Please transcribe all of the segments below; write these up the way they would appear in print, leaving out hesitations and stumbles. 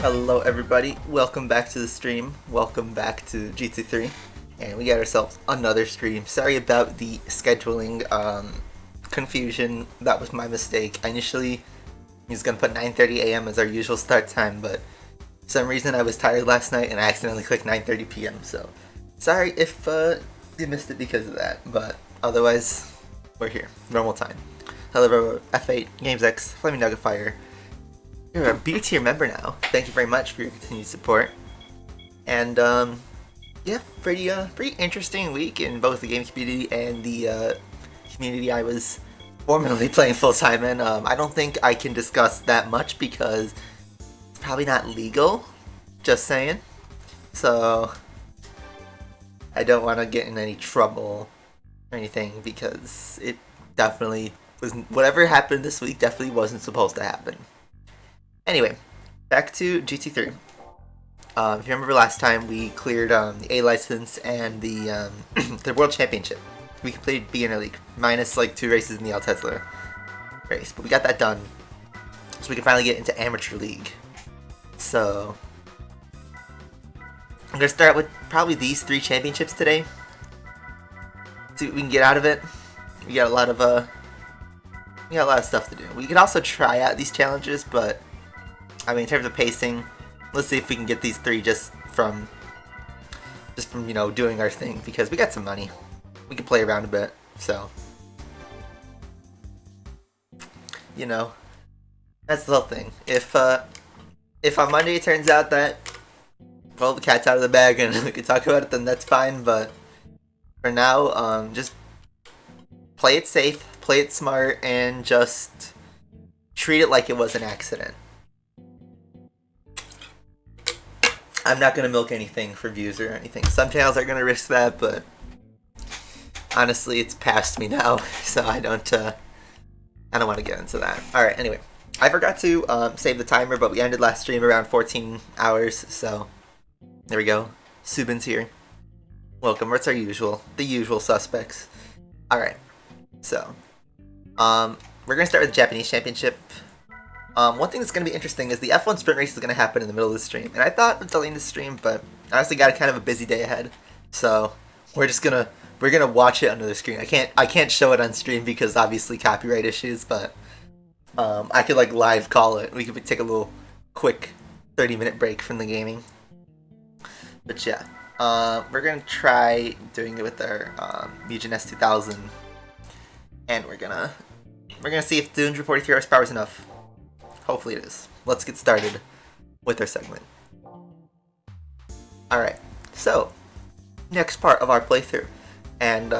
Hello everybody, welcome back to the stream, welcome back to GT3, and we got ourselves another stream. Sorry about the scheduling confusion, that was my mistake. I initially was going to put 9:30 a.m. as our usual start time, but for some reason I was tired last night and I accidentally clicked 9:30 p.m. So sorry if you missed it because of that, but otherwise we're here, normal time. Hello F8, GamesX, FlamingDogOfFire. You're a B tier member now. Thank you very much for your continued support. And yeah, pretty interesting week in both the game community and the community I was formerly playing full time in. I don't think I can discuss that much because it's probably not legal. Just saying. So I don't want to get in any trouble or anything because it definitely was, whatever happened this week definitely wasn't supposed to happen. Anyway, back to GT3. If you remember last time, we cleared the A license and the the World Championship. We completed Beginner League, minus like 2 races in the El Tesla race. But we got that done, so we can finally get into Amateur League. So, I'm going to start with probably these 3 championships today. See what we can get out of it. We got a lot of stuff to do. We could also try out these challenges, but I mean, in terms of pacing, let's see if we can get these 3 just from you know, doing our thing, because we got some money. We can play around a bit, so you know, that's the whole thing. If on Monday it turns out that, well, the cat's out of the bag and we can talk about it, then that's fine. But for now, just play it safe, play it smart, and just treat it like it was an accident. I'm not going to milk anything for views or anything. Some channels are going to risk that, but honestly, it's past me now, so I don't want to get into that. Alright, anyway. I forgot to save the timer, but we ended last stream around 14 hours, so there we go. Subin's here. Welcome. What's our usual? The usual suspects. Alright, so we're going to start with the Japanese Championship. One thing that's going to be interesting is the F1 sprint race is going to happen in the middle of the stream. And I thought of delaying the stream, but I honestly got kind of a busy day ahead. So we're gonna watch it under the screen. I can't show it on stream because obviously copyright issues, but I could like live call it. We could take a little quick 30-minute break from the gaming. But yeah, we're gonna try doing it with our Mugen S2000, and we're gonna see if 243 horsepower is enough. Hopefully it is. Let's get started with our segment. Alright, so next part of our playthrough. And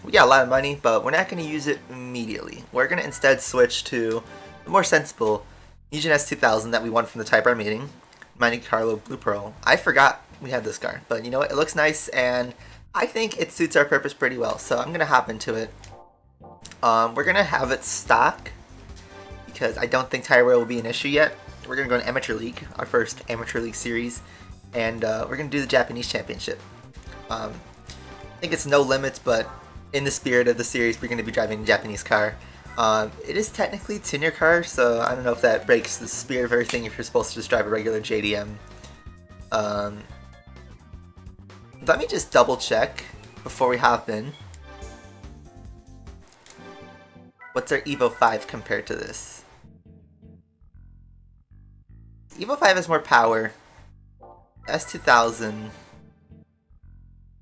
we got a lot of money, but we're not going to use it immediately. We're going to instead switch to the more sensible Mugen S2000 that we won from the Type R meeting. Monte Carlo Blue Pearl. I forgot we had this car, but you know what? It looks nice, and I think it suits our purpose pretty well. So I'm going to hop into it. We're going to have it stock, because I don't think tire wear will be an issue yet. We're going to go in Amateur League, our first Amateur League series, and we're going to do the Japanese Championship. I think it's no limits, but in the spirit of the series, we're going to be driving a Japanese car. It is technically a tuner car, so I don't know if that breaks the spirit of everything if you're supposed to just drive a regular JDM. Let me just double check before we hop in. What's our Evo 5 compared to this? Evo 5 has more power. S2000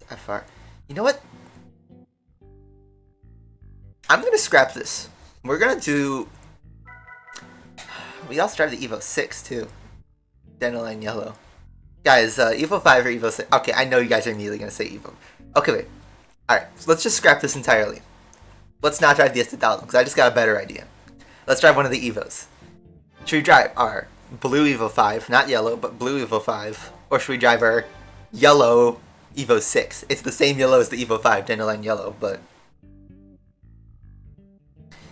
FR. You know what? I'm gonna scrap this. We're gonna do. We also drive the Evo 6 too. Dandelion yellow. Guys, Evo 5 or Evo 6? Okay, I know you guys are immediately gonna say Evo. Okay, wait. Alright, so let's just scrap this entirely. Let's not drive the S2000 because I just got a better idea. Let's drive one of the Evos. Should we drive our blue Evo 5, not yellow, but blue Evo 5? Or should we drive our yellow Evo 6? It's the same yellow as the Evo 5, Dandelion yellow, but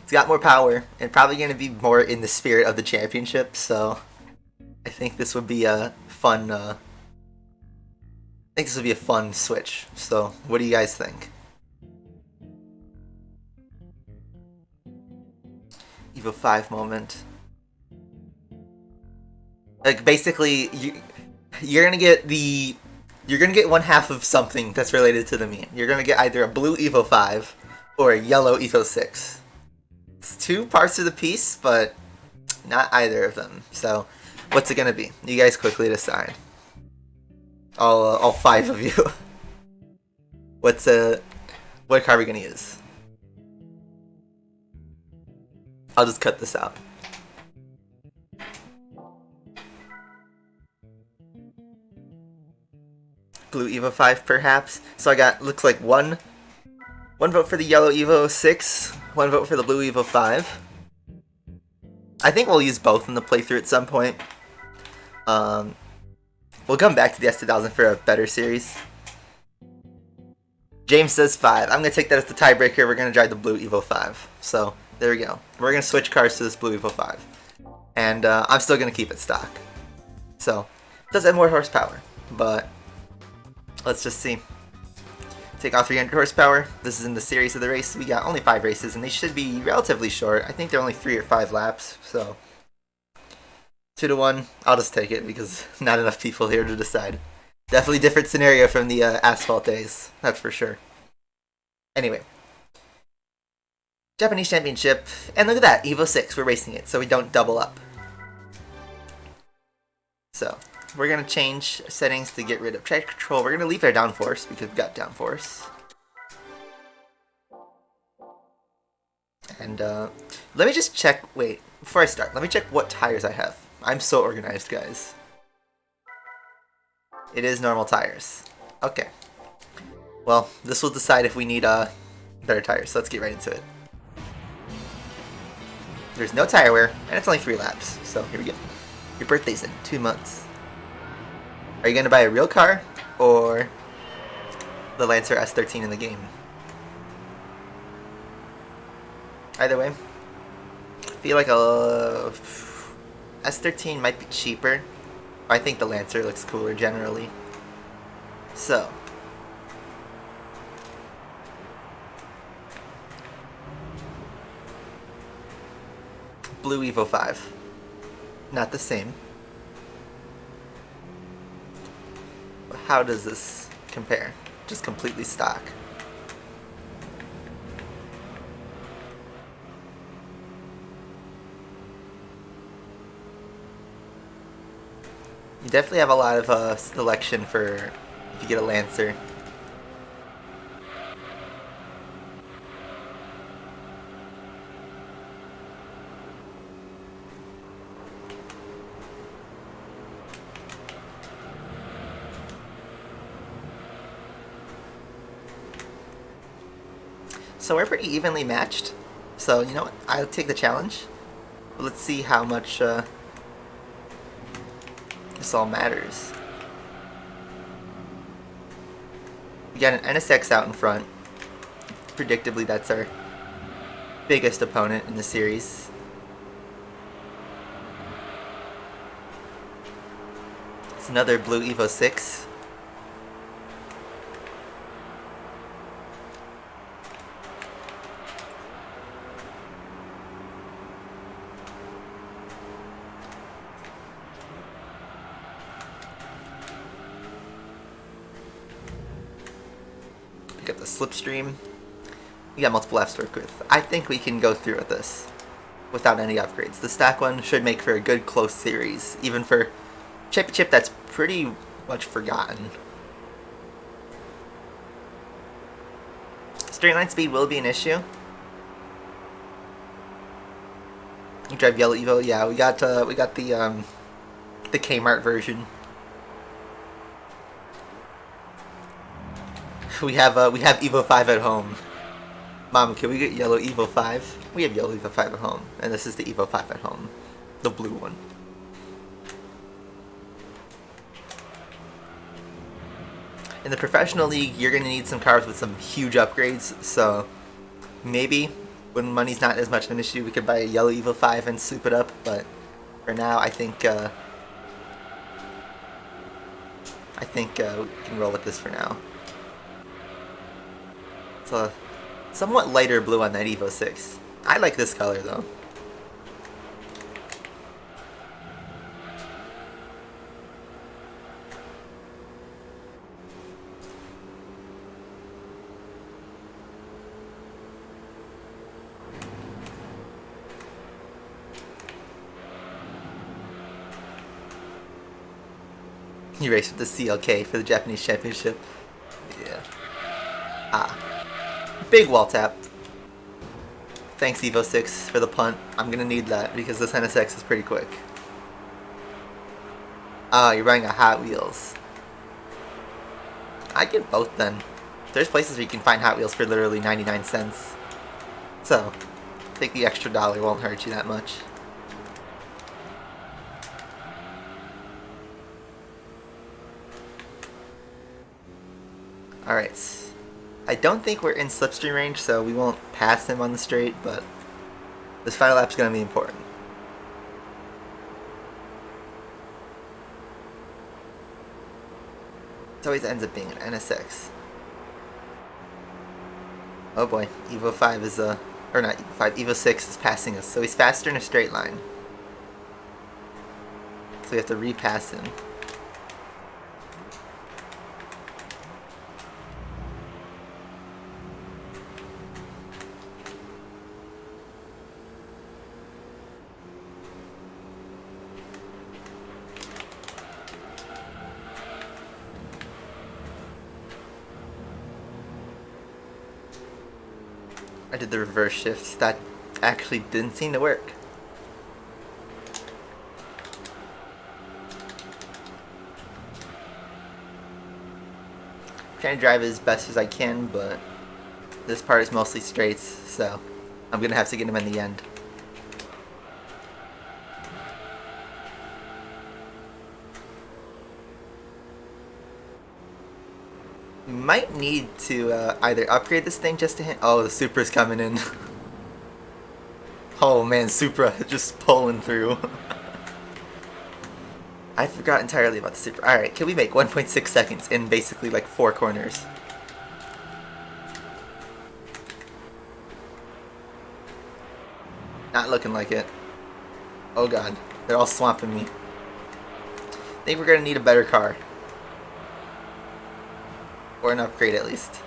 it's got more power and probably going to be more in the spirit of the championship, so I think this would be a fun switch. So, what do you guys think? Evo 5 moment. Like basically, you're gonna get one half of something that's related to the meme. You're gonna get either a blue Evo 5 or a yellow Evo 6. It's two parts of the piece, but not either of them. So, what's it gonna be? You guys quickly decide. All five of you. What card are we gonna use? I'll just cut this out. Blue Evo 5 perhaps. So I got, looks like one vote for the yellow Evo 6, one vote for the blue Evo 5. I think we'll use both in the playthrough at some point. We'll come back to the S2000 for a better series. James says 5. I'm going to take that as the tiebreaker. We're going to drive the blue Evo 5. So, there we go. We're going to switch cars to this blue Evo 5. And I'm still going to keep it stock. So, it does have more horsepower. But, let's just see. Take off 300 horsepower. This is in the series of the race. We got only 5 races, and they should be relatively short. I think they're only 3 or 5 laps, so 2-1. I'll just take it because not enough people here to decide. Definitely different scenario from the asphalt days, that's for sure. Anyway, Japanese Championship, and look at that, Evo 6. We're racing it, so we don't double up. So, we're going to change settings to get rid of traction control. We're going to leave our downforce because we've got downforce. And let me just check, wait, before I start, let me check what tires I have. I'm so organized, guys. It is normal tires. Okay. Well, this will decide if we need better tires, so let's get right into it. There's no tire wear, and it's only 3 laps, so here we go. Your birthday's in 2 months. Are you gonna buy a real car or the Lancer S13 in the game? Either way, I feel like a S13 might be cheaper. I think the Lancer looks cooler generally. So, blue Evo 5. Not the same. How does this compare? Just completely stock. You definitely have a lot of selection for if you get a Lancer. So we're pretty evenly matched. So, you know what? I'll take the challenge. But let's see how much this all matters. We got an NSX out in front. Predictably, that's our biggest opponent in the series. It's another blue Evo 6. Got the slipstream. We got multiple laps to work with. I think we can go through with this without any upgrades. The stack one should make for a good close series, even for championship that's pretty much forgotten. Straight line speed will be an issue. You drive yellow Evo, yeah. We got the Kmart version. We have Evo 5 at home. Mom, can we get yellow Evo 5? We have yellow Evo 5 at home, and this is the Evo 5 at home, the blue one. In the professional league, you're gonna need some cars with some huge upgrades. So maybe when money's not as much of an issue, we could buy a yellow Evo 5 and soup it up. But for now, I think we can roll with this for now. It's a somewhat lighter blue on that Evo 6. I like this color though. You race with the CLK for the Japanese Championship. Yeah. Big wall tap. Thanks Evo 6 for the punt. I'm gonna need that because this NSX is pretty quick. You're running a Hot Wheels. I'd get both then. There's places where you can find Hot Wheels for literally 99 cents. So, I think the extra $1 won't hurt you that much. Alright. I don't think we're in slipstream range, so we won't pass him on the straight, but this final lap's going to be important. It always ends up being an NSX. Oh boy, Evo 5 is or not Evo 5, Evo 6 is passing us, so he's faster in a straight line. So we have to repass him. I did the reverse shift. That actually didn't seem to work. I'm trying to drive as best as I can, but this part is mostly straights, so I'm gonna have to get him in the end. We might need to either upgrade this thing just to hit. Oh, the Supra's coming in. Oh man, Supra just pulling through. I forgot entirely about the Supra. Alright, can we make 1.6 seconds in basically like 4 corners? Not looking like it. Oh god, they're all swamping me. I think we're gonna need a better car. Or an upgrade at least.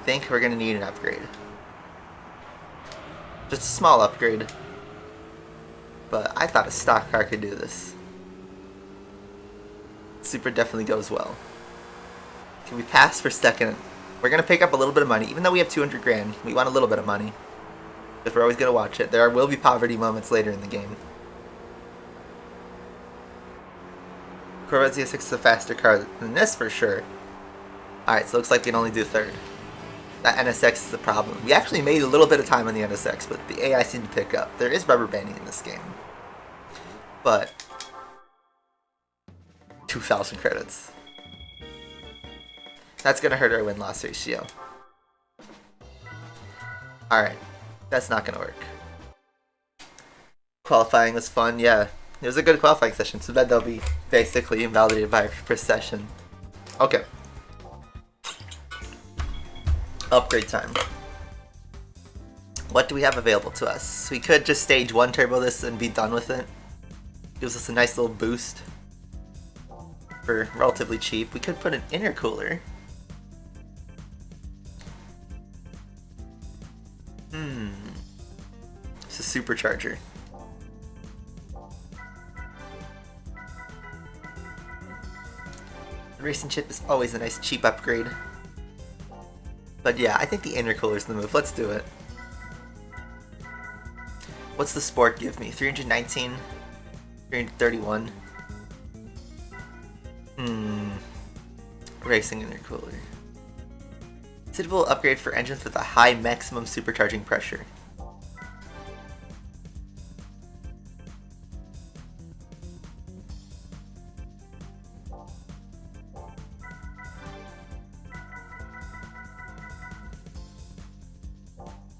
I think we're gonna need an upgrade. Just a small upgrade. But I thought a stock car could do this. Super definitely goes well. Can we pass for second? We're gonna pick up a little bit of money, even though we have 200 grand. We want a little bit of money. Because we're always gonna watch it. There will be poverty moments later in the game. Corvette Z6 is a faster car than this for sure. Alright, so it looks like we can only do third. That NSX is the problem. We actually made a little bit of time on the NSX, but the AI seemed to pick up. There is rubber banding in this game. But 2,000 credits. That's gonna hurt our win-loss ratio. Alright, that's not gonna work. Qualifying was fun, yeah. It was a good qualifying session, so that they'll be basically invalidated by per session. Okay. Upgrade time. What do we have available to us? We could just stage 1 turbo this and be done with it. Gives us a nice little boost for relatively cheap. We could put an intercooler. It's a supercharger. The racing chip is always a nice cheap upgrade. But yeah, I think the intercooler is the move. Let's do it. What's the sport give me? 319? 331? Racing intercooler. Suitable upgrade for engines with a high maximum supercharging pressure.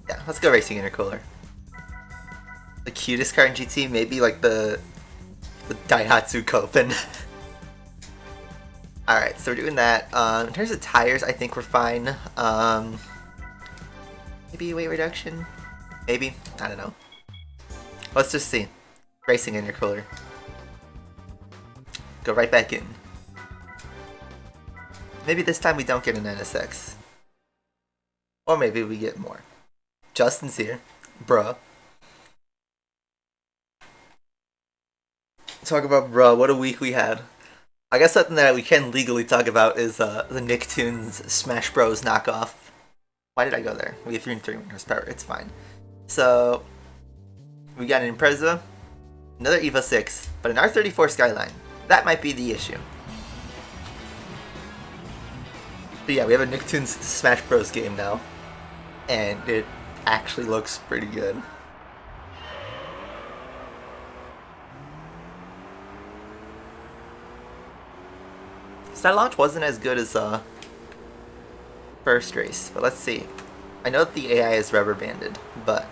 Yeah, let's go racing intercooler. The cutest car in GT, maybe like the Daihatsu Copen. Alright, so we're doing that. In terms of tires, I think we're fine. Maybe weight reduction? Maybe? I don't know. Let's just see. Racing intercooler. Go right back in. Maybe this time we don't get an NSX. Or maybe we get more. Justin's here. Bruh. Talk about, bro, what a week we had. I guess something that we can legally talk about is the Nicktoons Smash Bros. Knockoff. Why did I go there? We have 3 horsepower, it's fine. So, we got an Impreza, another EVO 6, but an R34 Skyline. That might be the issue. But yeah, we have a Nicktoons Smash Bros. Game now, and it actually looks pretty good. That launch wasn't as good as first race, but let's see. I know that the AI is rubber banded, but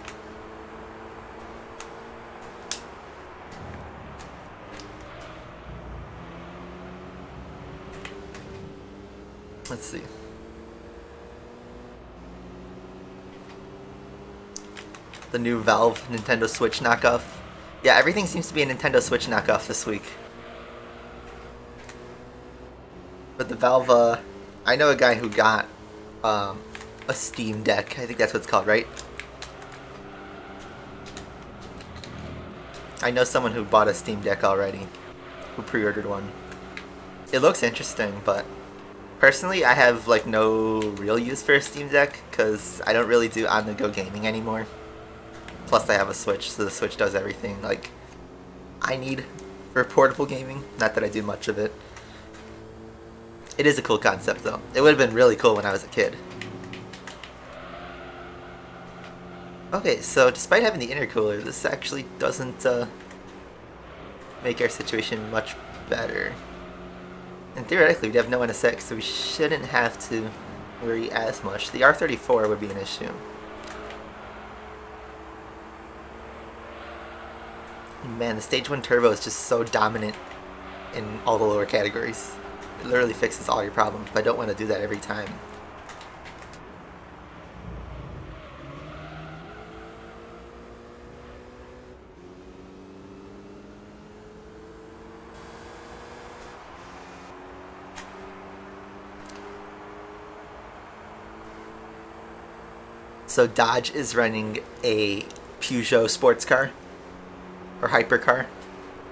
let's see. The new Valve Nintendo Switch knockoff. Yeah, everything seems to be a Nintendo Switch knockoff this week. But the Valve, I know a guy who got a Steam Deck. I think that's what it's called, right? I know someone who bought a Steam Deck already, who pre-ordered one. It looks interesting, but personally, I have like no real use for a Steam Deck because I don't really do on-the-go gaming anymore. Plus, I have a Switch, so the Switch does everything like I need for portable gaming. Not that I do much of it. It is a cool concept, though. It would have been really cool when I was a kid. Okay, so despite having the intercooler, this actually doesn't make our situation much better. And theoretically, we'd have no NSX, so we shouldn't have to worry as much. The R34 would be an issue. Man, the Stage 1 Turbo is just so dominant in all the lower categories. It literally fixes all your problems, but I don't want to do that every time. So Dodge is running a Peugeot sports car, or hypercar,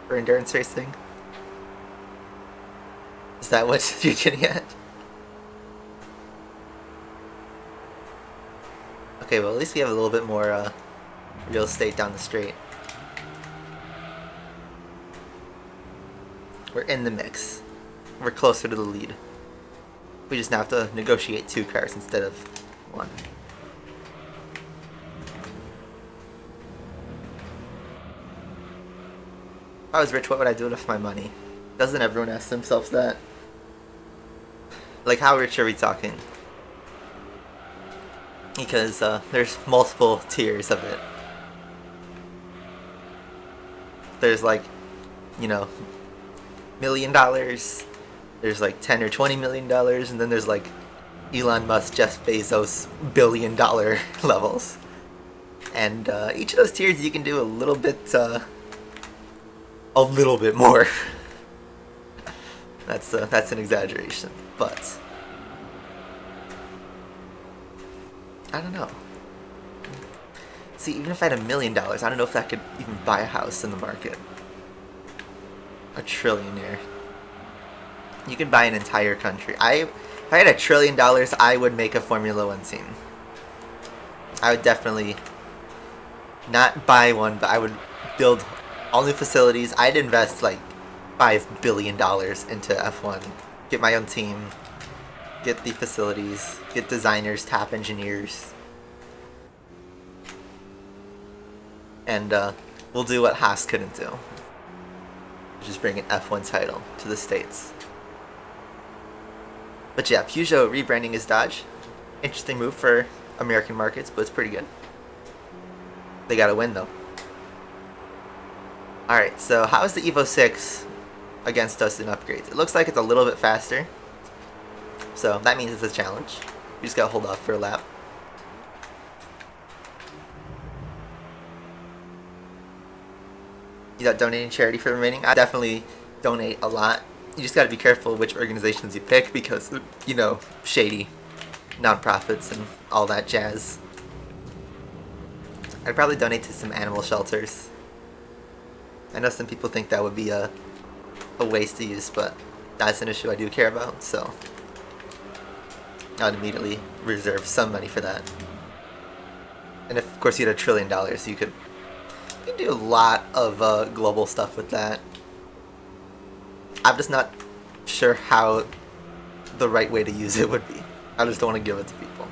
for endurance racing. Is that what you're getting at? Okay, well at least we have a little bit more real estate down the straight. We're in the mix. We're closer to the lead. We just now have to negotiate 2 cars instead of 1. If I was rich, what would I do with my money? Doesn't everyone ask themselves that? Like, how rich are we talking? Because there's multiple tiers of it. There's like, you know, $1 million. There's like $10 or $20 million, and then there's like Elon Musk, Jeff Bezos, $1 billion levels. And each of those tiers you can do a little bit more. That's an exaggeration, but I don't know. See, even if I had $1 million, I don't know if that could even buy a house in the market. A trillionaire. You can buy an entire country. If I had $1 trillion, I would make a Formula One team. I would definitely not buy one, but I would build all new facilities. I'd invest like $5 billion into F1. Get my own team. Get the facilities. Get designers, top engineers. And we'll do what Haas couldn't do. Just bring an F1 title to the States. But yeah, Peugeot rebranding as Dodge. Interesting move for American markets, but it's pretty good. They gotta win though. Alright, so how is the Evo 6 against us in upgrades? It looks like it's a little bit faster. So that means it's a challenge. We just gotta hold off for a lap. You got donating charity for remaining? I definitely donate a lot. You just gotta be careful which organizations you pick because, you know, shady nonprofits and all that jazz. I'd probably donate to some animal shelters. I know some people think that would be a waste to use, but that's an issue I do care about, so I would immediately reserve some money for that. And if, of course, you had $1 trillion, you could do a lot of global stuff with that. I'm just not sure how the right way to use it would be. I just don't want to give it to people.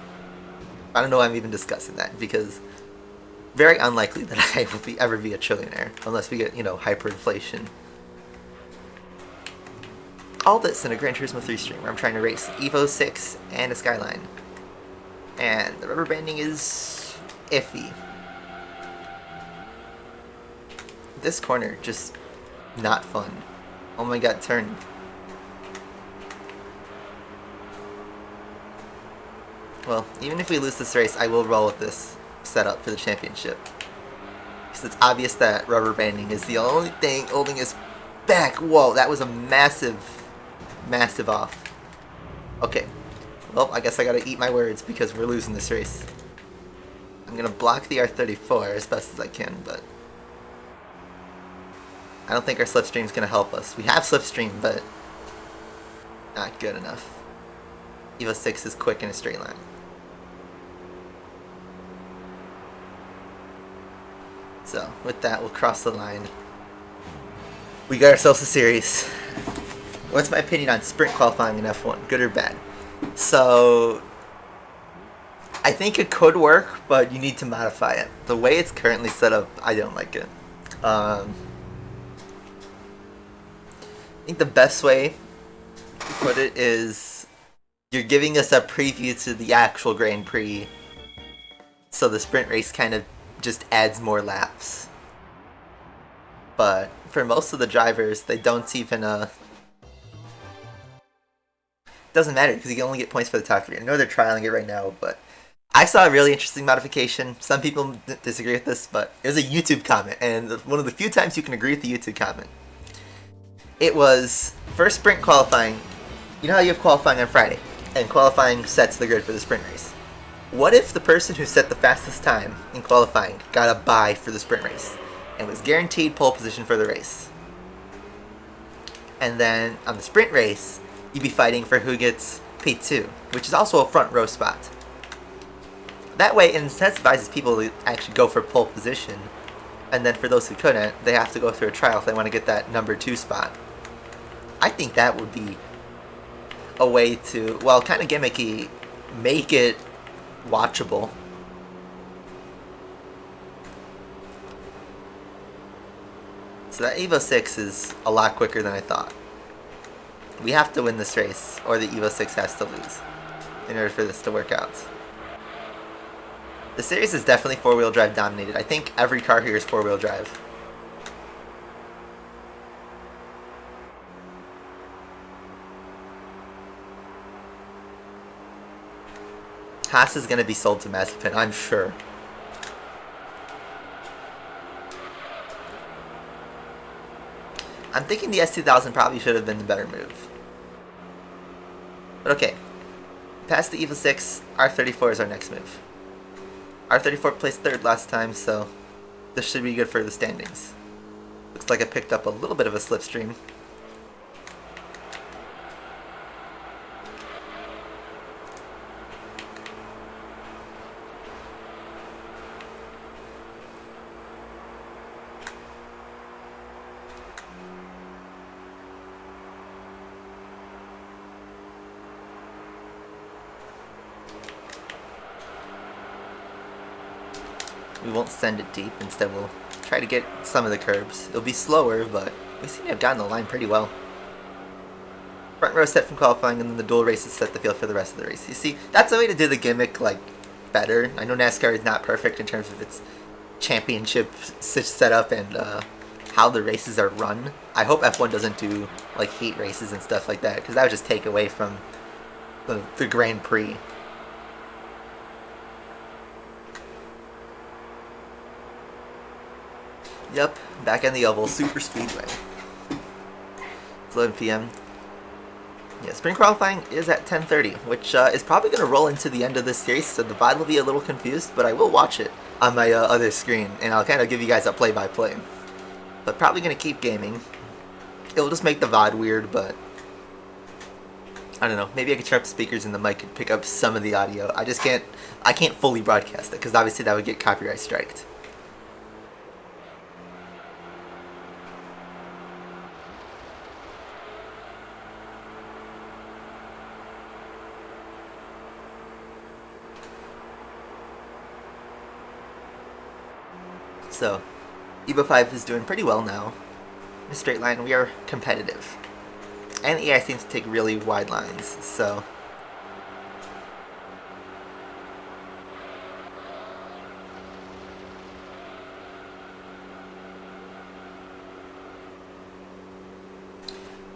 I don't know why I'm even discussing that, because very unlikely that I will ever be a trillionaire unless we get, you know, hyperinflation. All this in a Gran Turismo 3 stream where I'm trying to race Evo 6 and a Skyline. And the rubber banding is iffy. This corner, just not fun. Oh my god, turn. Well, even if we lose this race, I will roll with this setup for the championship. Because it's obvious that rubber banding is the only thing holding us back. Whoa, that was a massive off. Okay. Well, I guess I gotta eat my words because we're losing this race. I'm gonna block the R34 as best as I can, but I don't think our slipstream's gonna help us. We have slipstream, but not good enough. Evo 6 is quick in a straight line. So, with that, we'll cross the line. We got ourselves a series. What's my opinion on sprint qualifying in F1? Good or bad? So, I think it could work, but you need to modify it. The way it's currently set up, I don't like it. I think the best way to put it is you're giving us a preview to the actual Grand Prix, so the sprint race kind of just adds more laps. But for most of the drivers, they don't even doesn't matter because you can only get points for the top 3. I know they're trialing it right now, but I saw a really interesting modification. Some people disagree with this, but it was a YouTube comment, and one of the few times you can agree with the YouTube comment. It was, for sprint qualifying, you know how you have qualifying on Friday, and qualifying sets the grid for the sprint race. What if the person who set the fastest time in qualifying got a bye for the sprint race, and was guaranteed pole position for the race? And then, on the sprint race, you'd be fighting for who gets P2, which is also a front row spot. That way, it incentivizes people to actually go for pole position, and then for those who couldn't, they have to go through a trial if they want to get that number 2 spot. I think that would be a way to, well, kind of gimmicky, make it watchable. So that Evo 6 is a lot quicker than I thought. We have to win this race, or the Evo 6 has to lose, in order for this to work out. The series is definitely 4-wheel drive dominated. I think every car here is 4-wheel drive. Haas is going to be sold to Mazepin, I'm sure. I'm thinking the S2000 probably should have been the better move. But okay. Past the Evo 6, R34 is our next move. R34 placed 3rd last time, so this should be good for the standings. Looks like I picked up a little bit of a slipstream. We won't send it deep, instead we'll try to get some of the curbs. It'll be slower, but we seem to have gotten the line pretty well. Front row set from qualifying, and then the dual races set the field for the rest of the race. You see, that's a way to do the gimmick, like, better. I know NASCAR is not perfect in terms of its championship setup and how the races are run. I hope F1 doesn't do, like, heat races and stuff like that, because that would just take away from the Grand Prix. Yep, back on the oval, super speedway. It's 11 p.m. Yeah, spring qualifying is at 10:30, which is probably going to roll into the end of this series, so the VOD will be a little confused, but I will watch it on my other screen, and I'll kind of give you guys a play-by-play. but probably gonna keep gaming. It'll just make the VOD weird, but I don't know. Maybe I could turn up the speakers and the mic could pick up some of the audio. I can't fully broadcast it because obviously that would get copyright striked. So, Evo 5 is doing pretty well now. In a straight line, we are competitive. And the AI seems to take really wide lines, so...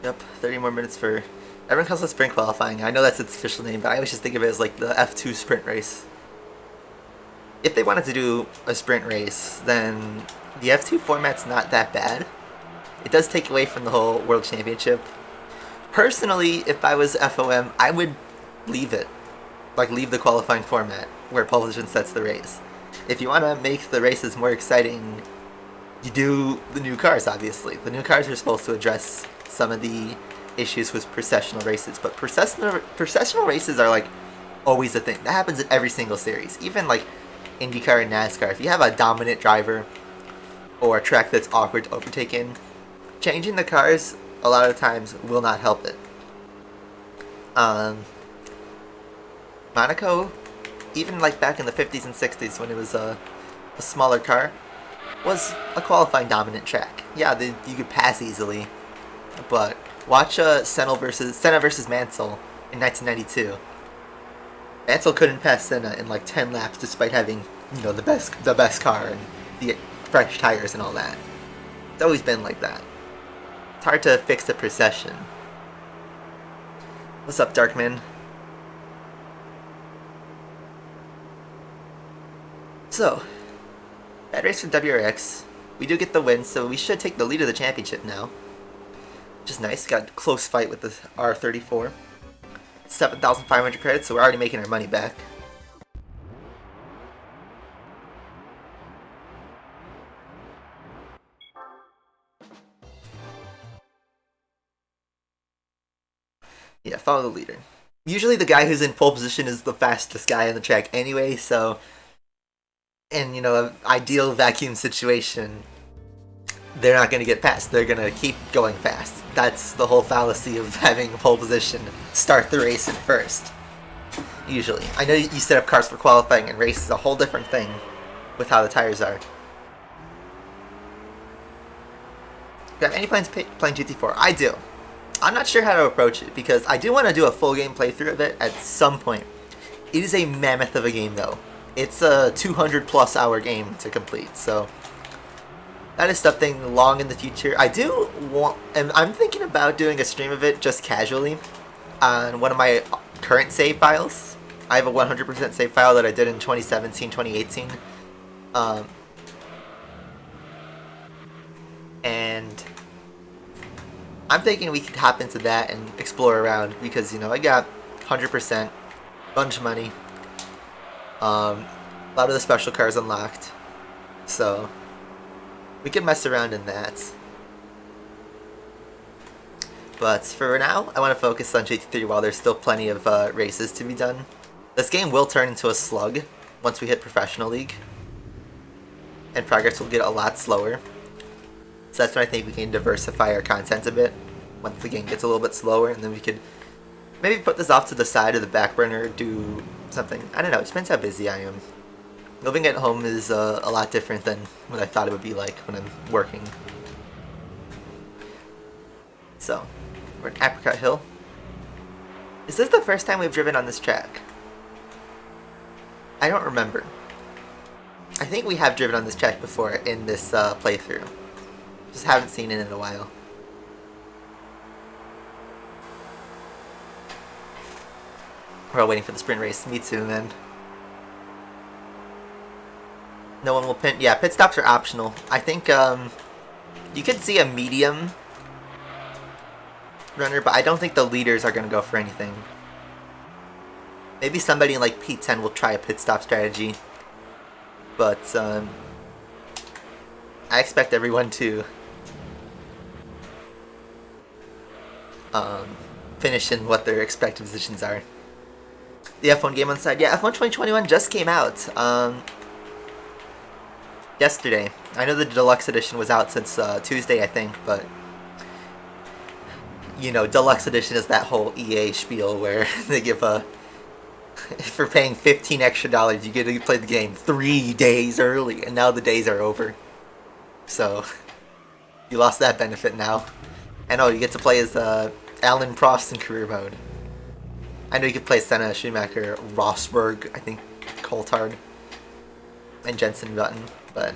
Yep, 30 more minutes for... Everyone calls it sprint qualifying. I know that's its official name, but I always just think of it as like the F2 sprint race. If they wanted to do a sprint race, then the F2 format's not that bad. It does take away from the whole World Championship. Personally, if I was FOM, I would leave it. Like, leave the qualifying format, where pole position sets the race. If you want to make the races more exciting, you do the new cars, obviously. The new cars are supposed to address some of the issues with processional races, but processional races are, like, always a thing. That happens in every single series. Even, like, IndyCar and NASCAR, if you have a dominant driver or a track that's awkward to overtake in, changing the cars a lot of times will not help it. Monaco, even like back in the 50s and 60s when it was a smaller car, was a qualifying dominant track. Yeah, you could pass easily, but watch Senna versus Mansell in 1992. Mansell couldn't pass Senna in like 10 laps despite having, you know, the best car and the fresh tires and all that. It's always been like that. It's hard to fix the procession. What's up, Darkman? So, bad race for WRX. We do get the win, so we should take the lead of the championship now. Which is nice. Got a close fight with the R34. 7,500 credits, so we're already making our money back. Yeah, follow the leader. Usually the guy who's in pole position is the fastest guy on the track anyway, so... In, you know, an ideal vacuum situation, they're not going to get past. They're going to keep going fast. That's the whole fallacy of having pole position start the race in first. Usually. I know you set up cars for qualifying, and race is a whole different thing with how the tires are. Do you have any plans playing GT4? I do. I'm not sure how to approach it, because I do want to do a full game playthrough of it at some point. It is a mammoth of a game, though. It's a 200+ hour game to complete, so that is something long in the future. I do want, and I'm thinking about doing a stream of it just casually on one of my current save files. I have a 100% save file that I did in 2017, 2018. And I'm thinking we could hop into that and explore around because, you know, I got 100%, bunch of money. A lot of the special cars unlocked, so we can mess around in that. But for now, I want to focus on GT3 while there's still plenty of races to be done. This game will turn into a slug once we hit Professional League, and progress will get a lot slower. So that's when I think we can diversify our content a bit once the game gets a little bit slower, and then we could maybe put this off to the side of the back burner, do something. I don't know, it depends how busy I am. Living at home is a lot different than what I thought it would be like when I'm working. So, we're at Apricot Hill. Is this the first time we've driven on this track? I don't remember. I think we have driven on this track before in this playthrough. Just haven't seen it in a while. We're all waiting for the sprint race. Me too, man. No one will pit. Yeah, pit stops are optional. I think you could see a medium runner, but I don't think the leaders are going to go for anything. Maybe somebody in like P10 will try a pit stop strategy, but I expect everyone to finishing what their expected positions are. The F1 game on the side. Yeah, F1 2021 just came out yesterday. I know the deluxe edition was out since Tuesday, I think, but you know, deluxe edition is that whole EA spiel where they give for paying $15 extra, you get to play the game 3 days early, and now the days are over. So you lost that benefit now. And you get to play as Alan Prost in career mode. I know you could play Senna, Schumacher, Rosberg, I think Coulthard, and Jensen Button, but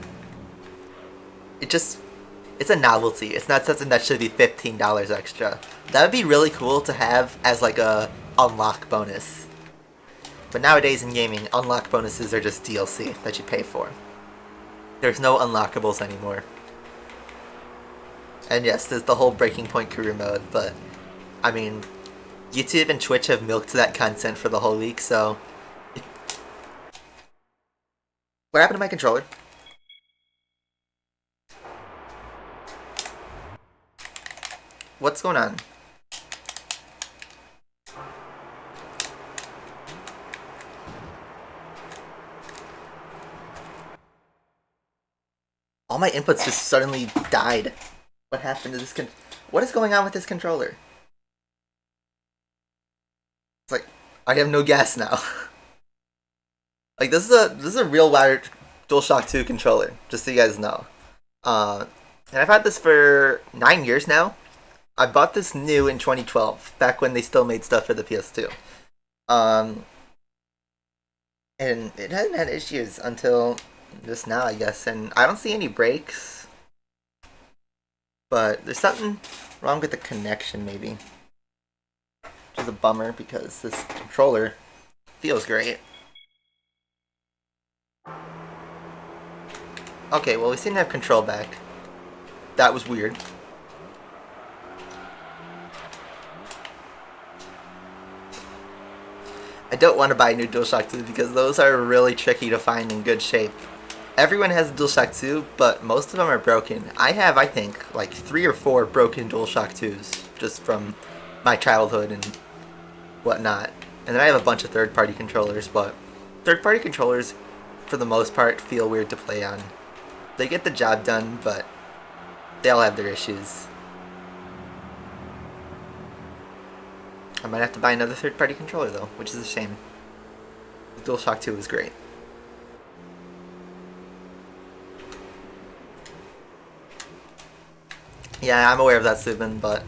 it's a novelty. It's not something that should be $15 extra. That would be really cool to have as like a unlock bonus. But nowadays in gaming, unlock bonuses are just DLC that you pay for. There's no unlockables anymore. And yes, there's the whole Breaking Point career mode, but I mean, YouTube and Twitch have milked that content for the whole week, so... What happened to my controller? What's going on? All my inputs just suddenly died. What happened to this what is going on with this controller? It's like, I have no gas now. Like, this is a real wired DualShock 2 controller, just so you guys know. And I've had this for 9 years now. I bought this new in 2012, back when they still made stuff for the PS2. And it hasn't had issues until just now, I guess. And I don't see any breaks. But there's something wrong with the connection, maybe. Which is a bummer, because this controller feels great. Okay, well, we seem to have control back. That was weird. I don't want to buy a new DualShock 2 because those are really tricky to find in good shape. Everyone has a DualShock 2, but most of them are broken. I have, I think, like 3 or 4 broken DualShock 2s just from my childhood and whatnot. And then I have a bunch of third-party controllers, but third-party controllers, for the most part, feel weird to play on. They get the job done, but they all have their issues. I might have to buy another third-party controller, though, which is a shame. The DualShock 2 is great. Yeah, I'm aware of that, Subin, but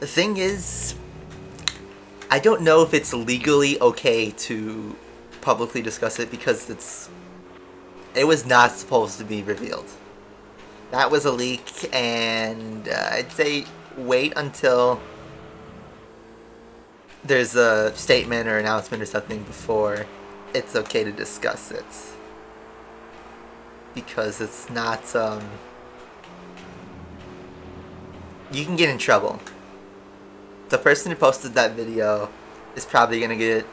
the thing is, I don't know if it's legally okay to publicly discuss it because it was not supposed to be revealed. That was a leak, and I'd say wait until there's a statement or announcement or something before it's okay to discuss it. Because it's not, you can get in trouble. The person who posted that video is probably going to get,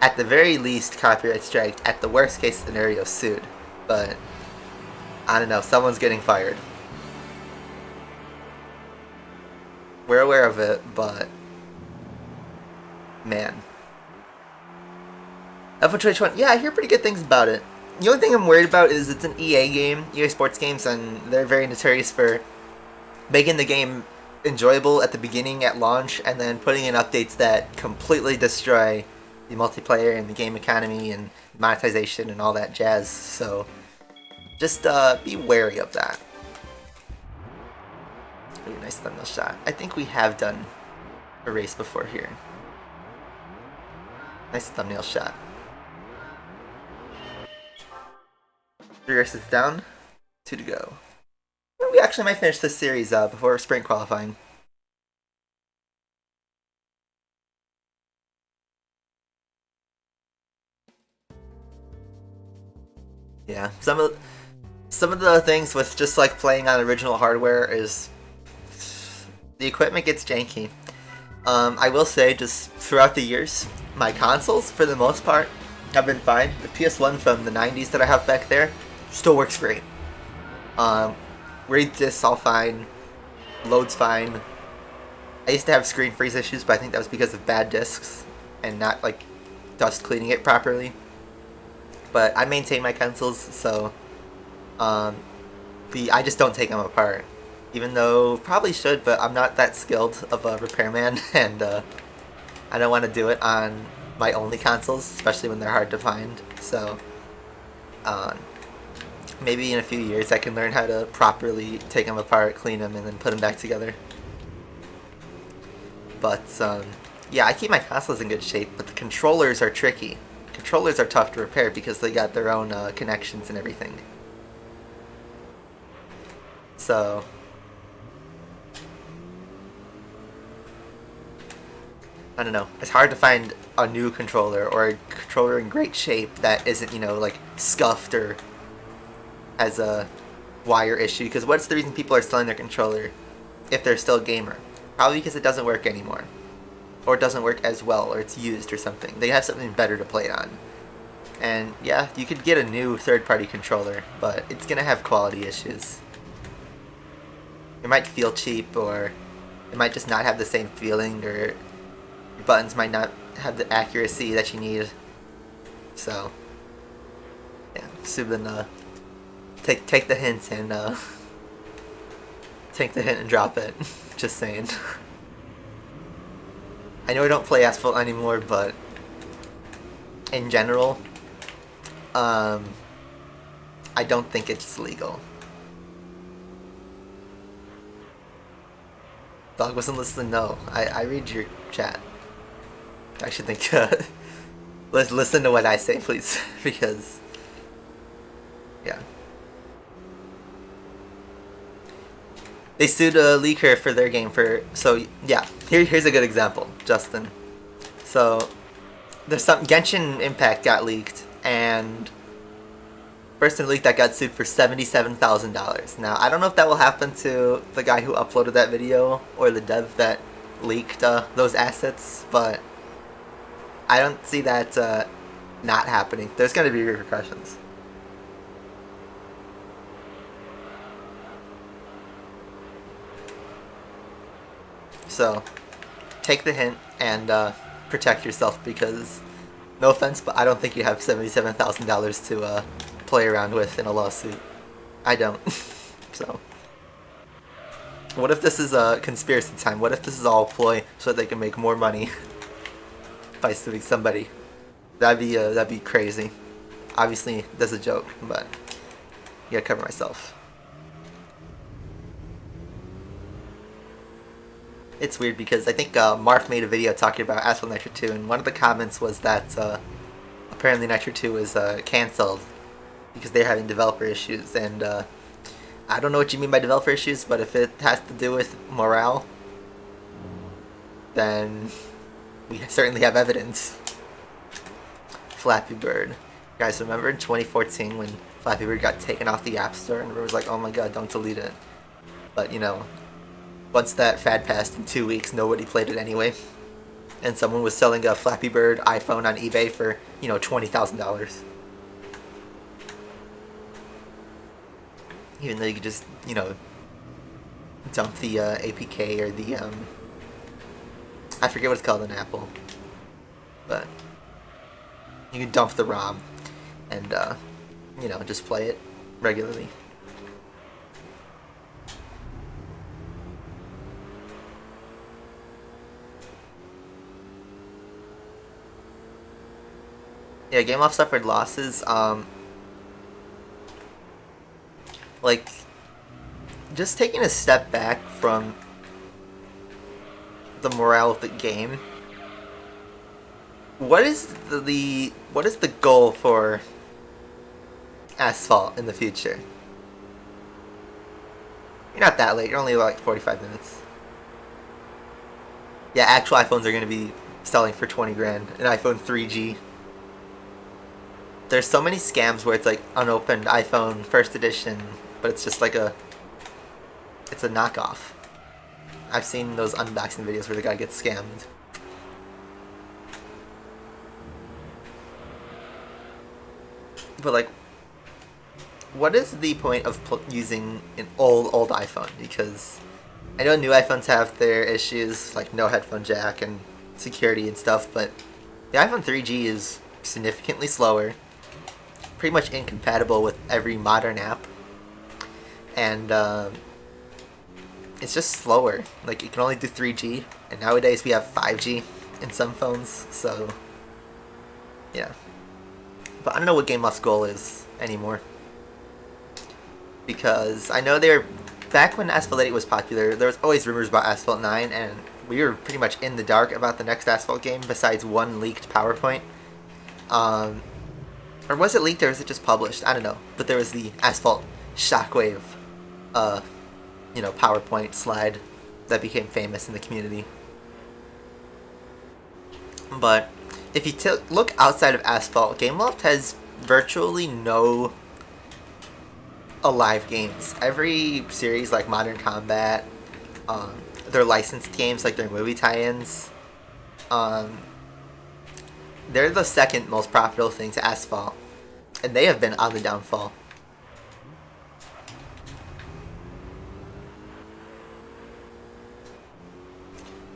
at the very least, copyright strike, at the worst case scenario, sued. But, I don't know, someone's getting fired. We're aware of it, but man. F1 2021, yeah, I hear pretty good things about it. The only thing I'm worried about is it's an EA game, EA Sports games, and they're very notorious for making the game enjoyable at the beginning, at launch, and then putting in updates that completely destroy the multiplayer and the game economy and monetization and all that jazz. So just be wary of that. Ooh, nice thumbnail shot. I think we have done a race before here. Nice thumbnail shot. 3 races down, 2 to go. We actually might finish this series before sprint qualifying. Yeah, some of the things with just like playing on original hardware is the equipment gets janky. I will say, just throughout the years, my consoles, for the most part, have been fine. The PS1 from the 90s that I have back there still works great. Read this all fine. Loads fine. I used to have screen freeze issues, but I think that was because of bad discs and not like dust cleaning it properly. But I maintain my consoles, so I just don't take them apart. Even though probably should, but I'm not that skilled of a repairman, and I don't want to do it on my only consoles, especially when they're hard to find. So maybe in a few years I can learn how to properly take them apart, clean them, and then put them back together. But yeah, I keep my consoles in good shape, but the controllers are tricky. Controllers are tough to repair because they got their own connections and everything. So I don't know. It's hard to find a new controller or a controller in great shape that isn't, you know, like scuffed or has a wire issue. Because what's the reason people are selling their controller if they're still a gamer? Probably because it doesn't work anymore. Or it doesn't work as well, or it's used or something. They have something better to play it on. And yeah, you could get a new third-party controller, but it's going to have quality issues. It might feel cheap, or it might just not have the same feeling, or your buttons might not have the accuracy that you need. So yeah, Subin, take the hint and take the hint and drop it. Just saying. I know I don't play Asphalt anymore, but in general, I don't think it's legal. Dog wasn't listening. No, I read your chat. I should think. Let's listen to what I say, please, because yeah. They sued a leaker for their game so yeah, here's a good example, Justin. So there's some Genshin Impact got leaked, and person leaked that got sued for $77,000. Now I don't know if that will happen to the guy who uploaded that video or the dev that leaked those assets, but I don't see that not happening. There's gonna be repercussions. So, take the hint and protect yourself, because, no offense, but I don't think you have $77,000 to play around with in a lawsuit. I don't. So, what if this is a conspiracy time? What if this is all a ploy so that they can make more money by suing somebody? That'd be crazy. Obviously, that's a joke, but you gotta cover myself. It's weird because I think Marth made a video talking about Asphalt Nitro 2, and one of the comments was that apparently Nitro 2 was cancelled because they're having developer issues, and I don't know what you mean by developer issues, but if it has to do with morale, then we certainly have evidence. Flappy Bird. Guys, remember in 2014 when Flappy Bird got taken off the App Store and everyone was like, oh my god, don't delete it. But, you know, once that fad passed in 2 weeks, nobody played it anyway. And someone was selling a Flappy Bird iPhone on eBay for, you know, $20,000. Even though you could just, you know, dump the APK or the, I forget what it's called in Apple. But you can dump the ROM and, you know, just play it regularly. Yeah, GameLoft suffered losses. Like, just taking a step back from the morale of the game. What is the goal for Asphalt in the future? You're not that late. You're only like 45 minutes. Yeah, actual iPhones are going to be selling for 20 grand. An iPhone 3G. There's so many scams where it's like unopened iPhone first edition, but it's just like it's a knockoff. I've seen those unboxing videos where the guy gets scammed. But like, what is the point of using an old iPhone? Because I know new iPhones have their issues, like no headphone jack and security and stuff, but the iPhone 3G is significantly slower, pretty much incompatible with every modern app, and it's just slower. Like, you can only do 3G, and nowadays we have 5G in some phones, so yeah. But I don't know what Game Loft's goal is anymore, because I know they're back when Asphalt 8 was popular. There was always rumors about Asphalt 9, and we were pretty much in the dark about the next Asphalt game, besides one leaked PowerPoint. Or was it leaked, or was it just published? I don't know. But there was the Asphalt Shockwave, PowerPoint slide that became famous in the community. But if you look outside of Asphalt, Gameloft has virtually no alive games. Every series, like Modern Combat, their licensed games, like their movie tie-ins, they're the second most profitable thing to Asphalt, and they have been on the downfall.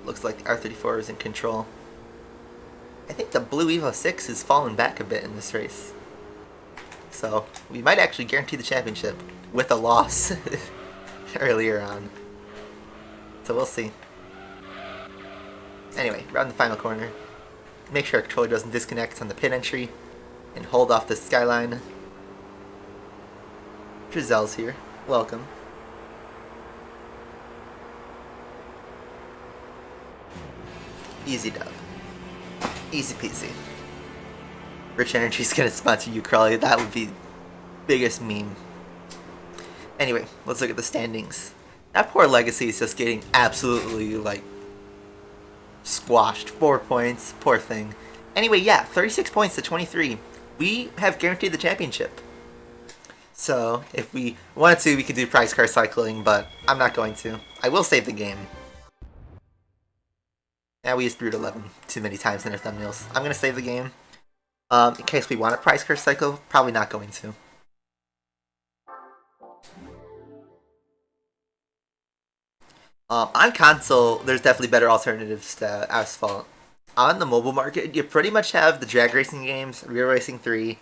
Looks like the R34 is in control. I think the Blue Evo 6 has fallen back a bit in this race. So, we might actually guarantee the championship with a loss earlier on. So we'll see. Anyway, around the final corner. Make sure our controller doesn't disconnect on the pit entry. And hold off the skyline. Drizel's here. Welcome. Easy dub. Easy peasy. Rich Energy's gonna sponsor you, Crawley. That would be biggest meme. Anyway, let's look at the standings. That poor Legacy is just getting absolutely, like, squashed. 4 points. Poor thing. Anyway, yeah, 36 points to 23. We have guaranteed the championship. So, if we wanted to, we could do prize car cycling, but I'm not going to. I will save the game. Yeah, we used Route 11 too many times in our thumbnails. I'm going to save the game. In case we want a prize car cycle, probably not going to. On console, there's definitely better alternatives to Asphalt. On the mobile market, you pretty much have the drag racing games, Real Racing 3,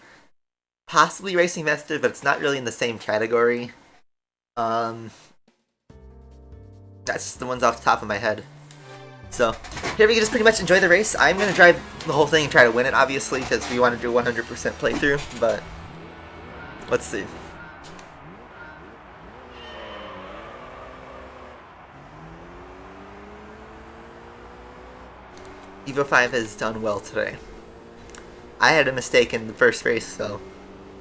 possibly Racing Master, but it's not really in the same category. That's just the ones off the top of my head. So, here we can just pretty much enjoy the race. I'm going to drive the whole thing and try to win it, obviously, because we want to do 100% playthrough, but let's see. Evo 5 has done well today. I had a mistake in the first race, so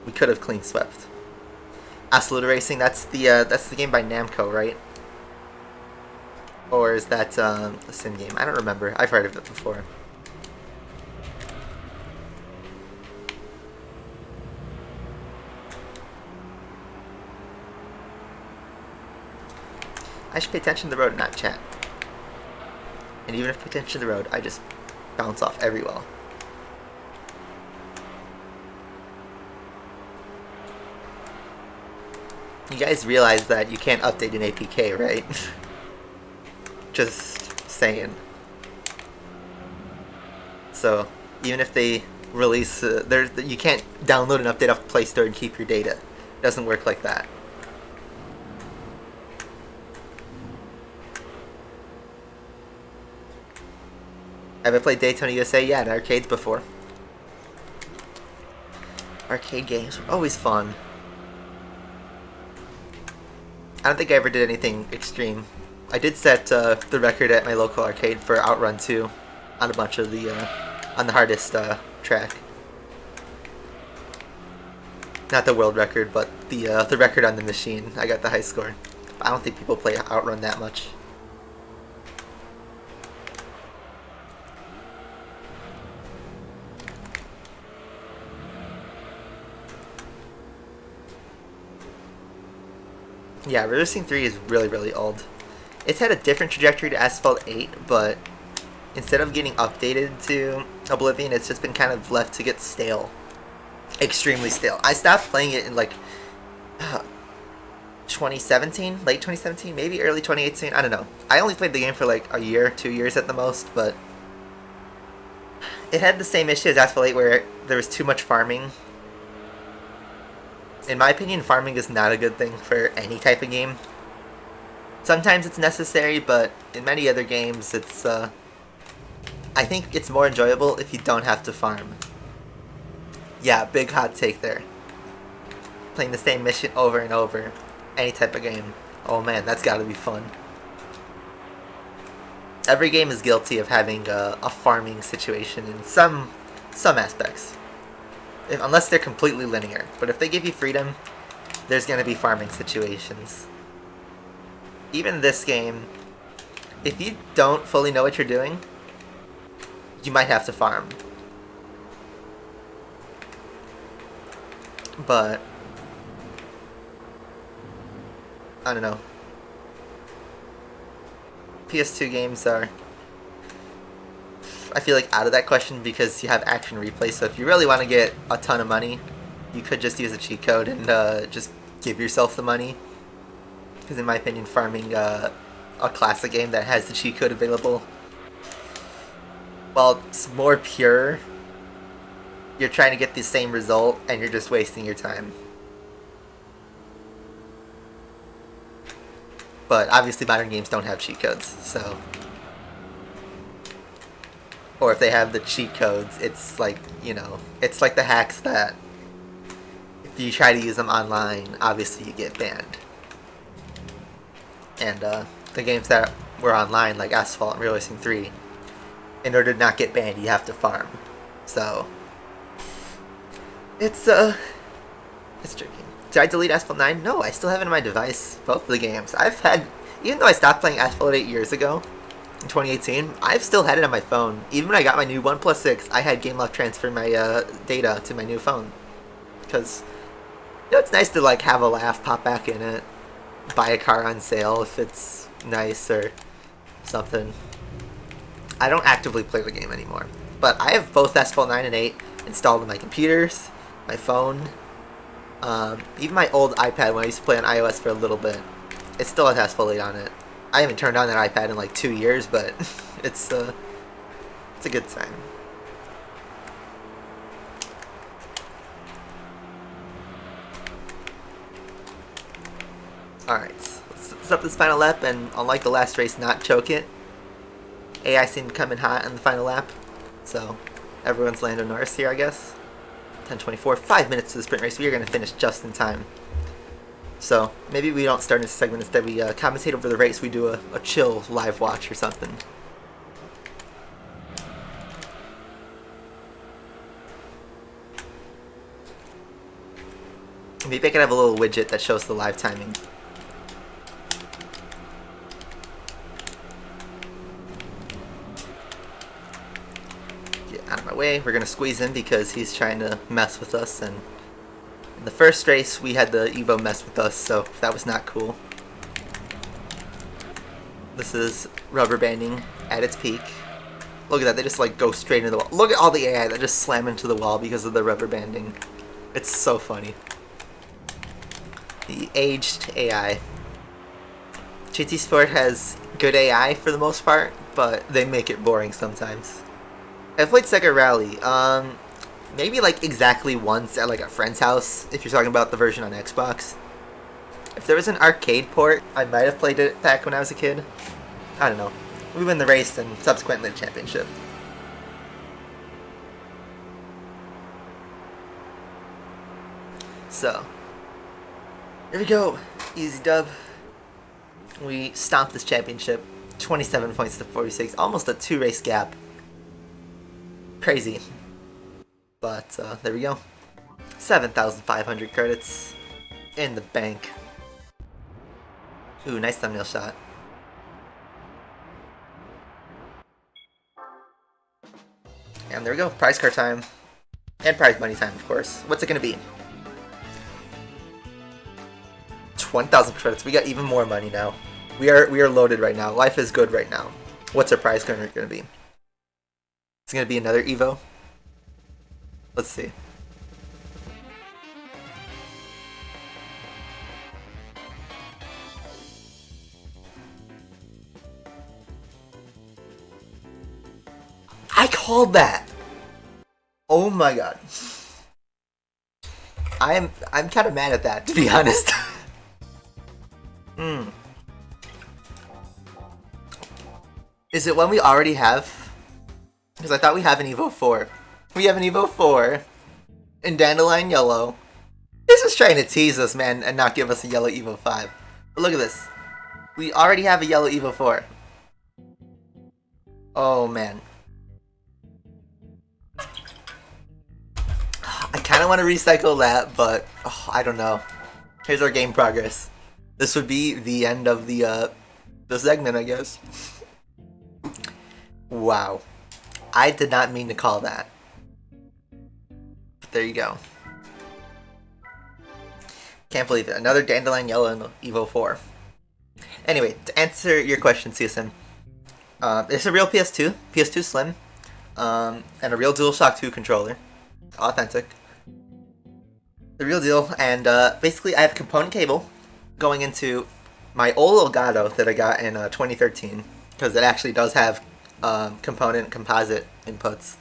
we could have clean swept. Absolute Racing, that's the game by Namco, right? Or is that a sim game? I don't remember. I've heard of it before. I should pay attention to the road, not chat. And even if I pay attention to the road, I just bounce off every wall. You guys realize that you can't update an APK, right? Just saying. So, even if they release... you can't download an update off the Play Store and keep your data. It doesn't work like that. Have I played Daytona USA? Yeah, in arcades before. Arcade games are always fun. I don't think I ever did anything extreme. I did set the record at my local arcade for Outrun 2 on a bunch of the on the hardest track. Not the world record, but the record on the machine. I got the high score. I don't think people play Outrun that much. Yeah, Real Racing 3 is really, really old. It's had a different trajectory to Asphalt 8, but instead of getting updated to Oblivion, it's just been kind of left to get stale. Extremely stale. I stopped playing it in like 2017, late 2017, maybe early 2018. I don't know. I only played the game for like a year, 2 years at the most, but it had the same issue as Asphalt 8 where there was too much farming. In my opinion, farming is not a good thing for any type of game. Sometimes it's necessary, but in many other games, it's I think it's more enjoyable if you don't have to farm. Yeah, big hot take there. Playing the same mission over and over, any type of game. Oh man, that's gotta be fun. Every game is guilty of having a farming situation in some aspects. Unless they're completely linear. But if they give you freedom, there's gonna be farming situations. Even this game, if you don't fully know what you're doing, you might have to farm. But I don't know. PS2 games are, I feel like, out of that question because you have action replay. So if you really want to get a ton of money, you could just use a cheat code and just give yourself the money. Because in my opinion, farming a classic game that has the cheat code available, while it's more pure, you're trying to get the same result and you're just wasting your time. But obviously modern games don't have cheat codes, so... Or if they have the cheat codes, it's like, you know, it's like the hacks that if you try to use them online, obviously you get banned. And the games that were online, like Asphalt and Real Racing 3, in order to not get banned, you have to farm. So it's tricky. Did I delete Asphalt 9? No, I still have it on my device. Both of the games. I've had, even though I stopped playing Asphalt 8 years ago, in 2018, I've still had it on my phone. Even when I got my new OnePlus 6, I had GameLoft transfer my data to my new phone. Because, you know, it's nice to like have a laugh, pop back in it, buy a car on sale if it's nice or something. I don't actively play the game anymore. But I have both Asphalt 9 and 8 installed on my computers, my phone, even my old iPad when I used to play on iOS for a little bit. It still has Asphalt 8 on it. I haven't turned on that iPad in like 2 years, but it's a good time. Alright, let's set up this final lap and, unlike the last race, not choke it. AI seemed to come in hot on the final lap, so everyone's Lando Norris here, I guess. 10:24, 5 minutes to the sprint race. We are going to finish just in time. So maybe we don't start in this segment. Instead, we commentate over the race. We do a chill live watch or something. Maybe I could have a little widget that shows the live timing. Get out of my way. We're going to squeeze in because he's trying to mess with us, and in the first race, we had the Evo mess with us, so that was not cool. This is rubber banding at its peak. Look at that, they just like go straight into the wall. Look at all the AI that just slam into the wall because of the rubber banding. It's so funny. The aged AI. GT Sport has good AI for the most part, but they make it boring sometimes. I've played Sega Rally. Maybe like exactly once at like a friend's house, if you're talking about the version on Xbox. If there was an arcade port, I might have played it back when I was a kid. I don't know. We win the race and subsequently the championship. So, here we go. Easy dub. We stomped this championship. 27 points to 46. Almost a 2-race gap. Crazy. But there we go. 7,500 credits in the bank. Ooh, nice thumbnail shot. And there we go. Prize car time. And prize money time, of course. What's it going to be? 1,000 credits. We got even more money now. We are loaded right now. Life is good right now. What's our prize car going to be? It's going to be another Evo. Let's see. I called that! Oh my god. I'm kind of mad at that, to be honest. Is it one we already have? Because I thought we have an Evo 4. We have an Evo 4 in Dandelion Yellow. This is trying to tease us, man, and not give us a yellow Evo 5. But look at this. We already have a yellow Evo 4. Oh, man. I kind of want to recycle that, but I don't know. Here's our game progress. This would be the end of the segment, I guess. Wow. I did not mean to call that. But there you go. Can't believe it. Another Dandelion Yellow in Evo 4. Anyway, to answer your question, CSM. It's a real PS2. PS2 Slim. And a real DualShock 2 controller. Authentic. The real deal. And basically I have a component cable going into my old Elgato that I got in 2013. Because it actually does have component composite inputs.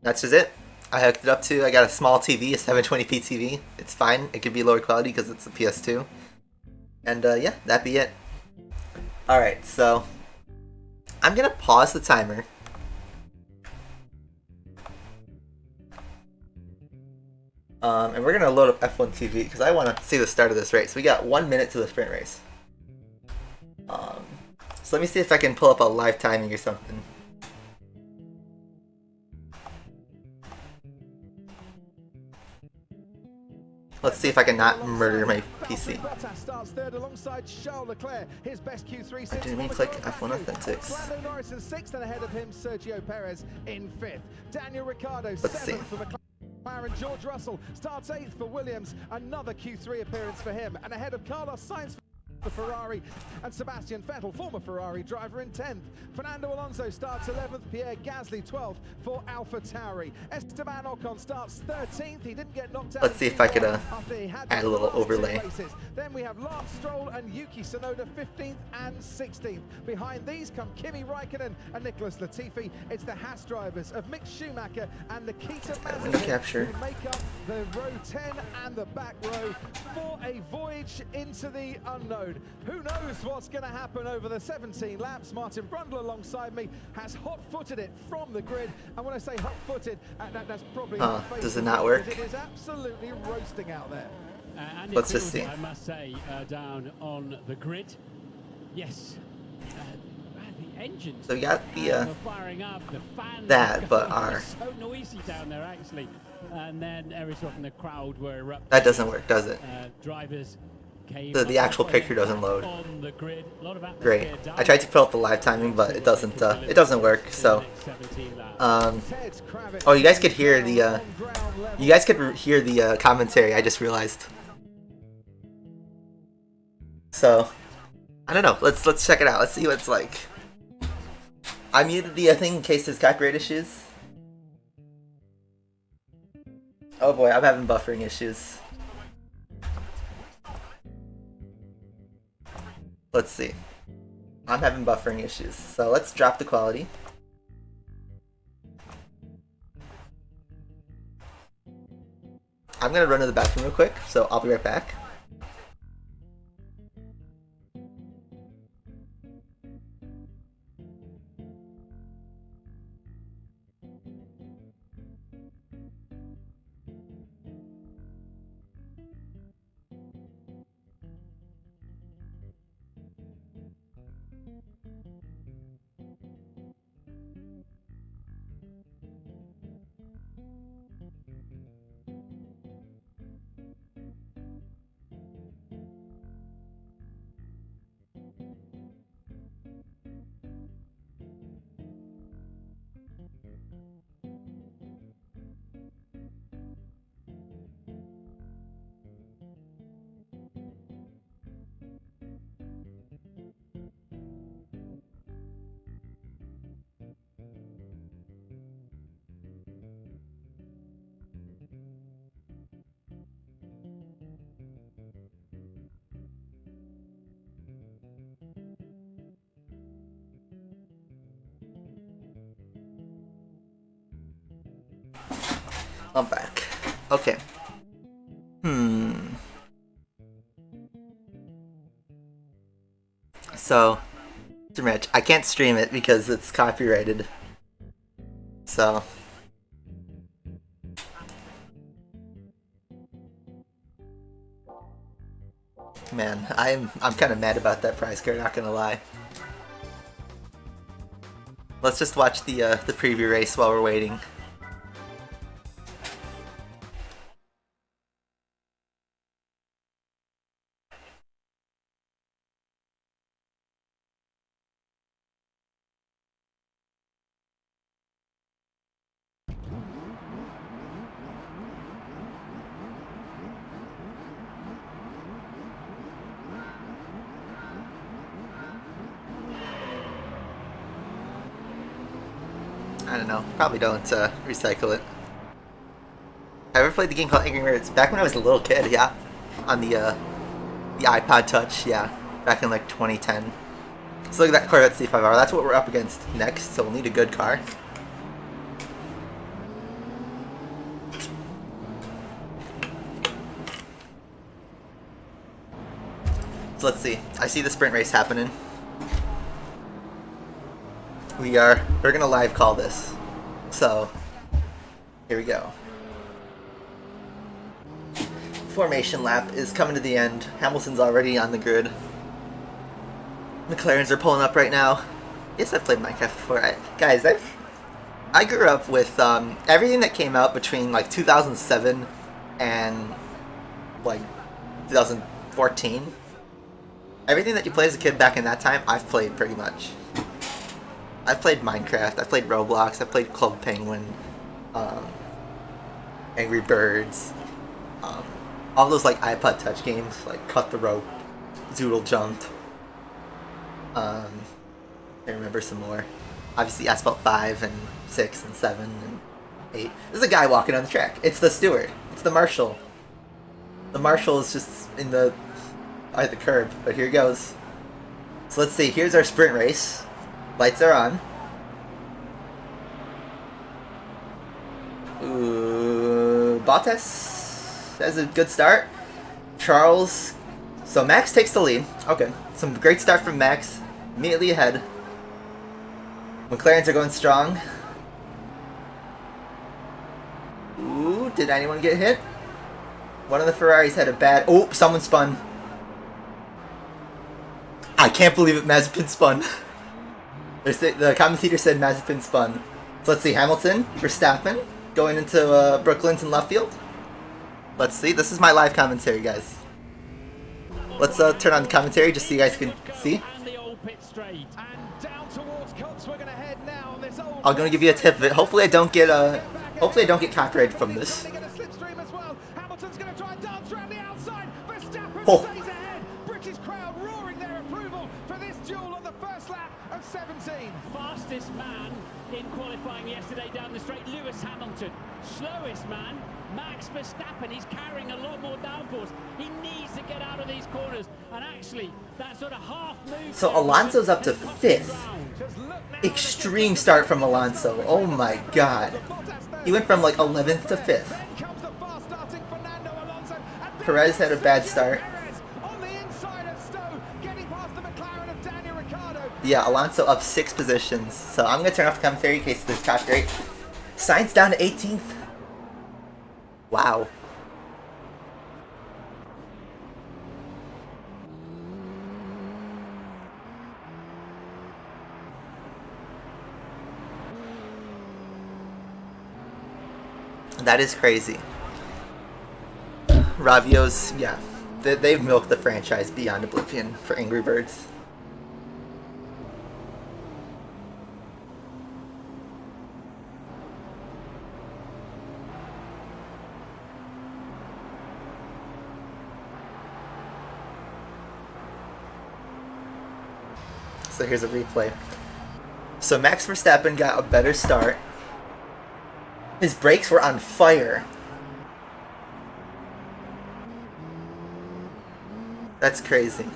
That's just it. I hooked it up to, I got a small TV, a 720p TV. It's fine. It could be lower quality because it's a PS2. And yeah, that'd be it. Alright, so I'm going to pause the timer. And we're going to load up F1 TV because I want to see the start of this race. We got 1 minute to the sprint race. So let me see if I can pull up a live timing or something. Let's see if I can not murder my PC. I didn't even click F1 Authentics. Let's see. George Russell starts 8th for Williams, another Q3 appearance for him, and ahead of Carlos Sainz for Ferrari, and Sebastian Vettel, former Ferrari driver, in 10th. Fernando Alonso starts 11th, Pierre Gasly 12th for AlphaTauri. Esteban Ocon starts 13th, he didn't get knocked out. Let's see if I could add a little overlay. Then we have Lance Stroll and Yuki Tsunoda 15th and 16th. Behind these come Kimi Raikkonen and Nicholas Latifi. It's the Haas drivers of Mick Schumacher and Nikita Mazepin who make up the row 10 and the back row for a voyage into the unknown. Who knows what's going to happen over the 17 laps? Martin Brundle alongside me has hot-footed it from the grid. And when I say hot-footed, that's probably does it not work? It is absolutely roasting out there. And let's just see. I must say, down on the grid, yes. The engines. So we got the firing up, the fans that, but our so noisy down there actually. And then every so often the crowd were erupting. that doesn't work, does it? Drivers. The actual picture doesn't load. On the grid. Great. I tried to pull up the live timing, but it doesn't work. So, oh, you guys could hear the commentary. I just realized. So, I don't know. Let's check it out. Let's see what it's like. I muted the thing in case it's got great issues. Oh boy, I'm having buffering issues. Let's see. I'm having buffering issues, so let's drop the quality. I'm gonna run to the bathroom real quick, so I'll be right back. I'm back. Okay. So, Rich, I can't stream it because it's copyrighted. So. Man, I'm kind of mad about that prize card, not gonna lie. Let's just watch the preview race while we're waiting. I don't know. Probably don't recycle it. I ever played the game called Angry Birds back when I was a little kid. Yeah, on the iPod Touch. Yeah, back in like 2010. So look at that Corvette C5R. That's what we're up against next. So we'll need a good car. So let's see. I see the sprint race happening. We're gonna live call this. So here we go. Formation lap is coming to the end. Hamilton's already on the grid. McLarens are pulling up right now. Yes, I've played Minecraft before. I grew up with everything that came out between like 2007 and like 2014. Everything that you played as a kid back in that time, I've played pretty much. I've played Minecraft, I've played Roblox, I've played Club Penguin, Angry Birds, all those like iPod Touch games, like Cut the Rope, Zoodle Jumped. I remember some more. Obviously Asphalt 5 and 6 and 7 and 8. There's a guy walking on the track. It's the steward. It's the marshal. The marshal is just in the at the curb, but here goes. So let's see, here's our sprint race. Lights are on. Ooh, Bottas has a good start. Charles, so Max takes the lead. Okay, some great start from Max. Immediately ahead. McLarens are going strong. Ooh, did anyone get hit? One of the Ferraris had a bad... Oh, someone spun. I can't believe it, Mazepin spun. The commentator said Mazepin spun. So let's see, Hamilton, Verstappen, going into Brooklyn's in left field. Let's see, this is my live commentary, guys. Let's turn on the commentary just so you guys can see. I'm gonna give you a tip of it. Hopefully I don't get copyrighted from this. Oh. Fastest man in qualifying yesterday down the straight, Lewis Hamilton. Slowest man, Max Verstappen. He's carrying a lot more downforce. He needs to get out of these corners. And actually, that sort of half move. So Alonso's up to 5th. Extreme start from Alonso. Oh my god. He went from like 11th to 5th. Perez had a bad start. Yeah, Alonso up 6 positions. So I'm going to turn off the commentary in case there's copyright. Sainz down to 18th. Wow. That is crazy. Ravio's, yeah. They've milked the franchise beyond oblivion for Angry Birds. So here's a replay. So Max Verstappen got a better start. His brakes were on fire. That's crazy.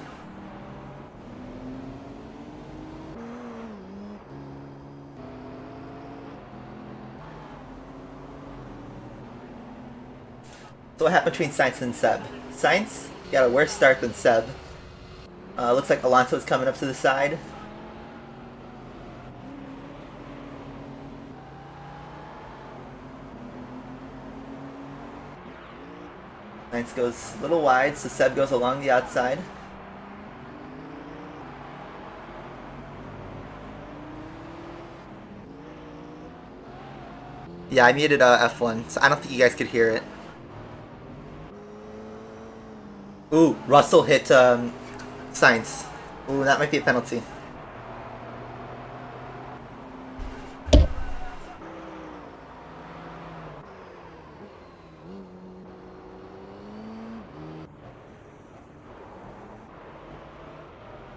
So what happened between Sainz and Seb? Sainz got a worse start than Seb. Looks like Alonso's coming up to the side. Sainz goes a little wide, so Seb goes along the outside. Yeah, I muted F1, so I don't think you guys could hear it. Ooh, Russell hit Sainz. Ooh, that might be a penalty.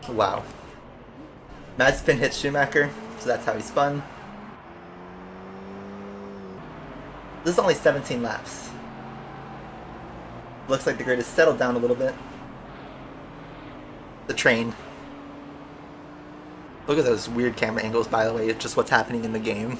Wow. Mazepin hit Schumacher, so that's how he spun. This is only 17 laps. Looks like the grid has settled down a little bit. The train. Look at those weird camera angles, by the way. It's just what's happening in the game.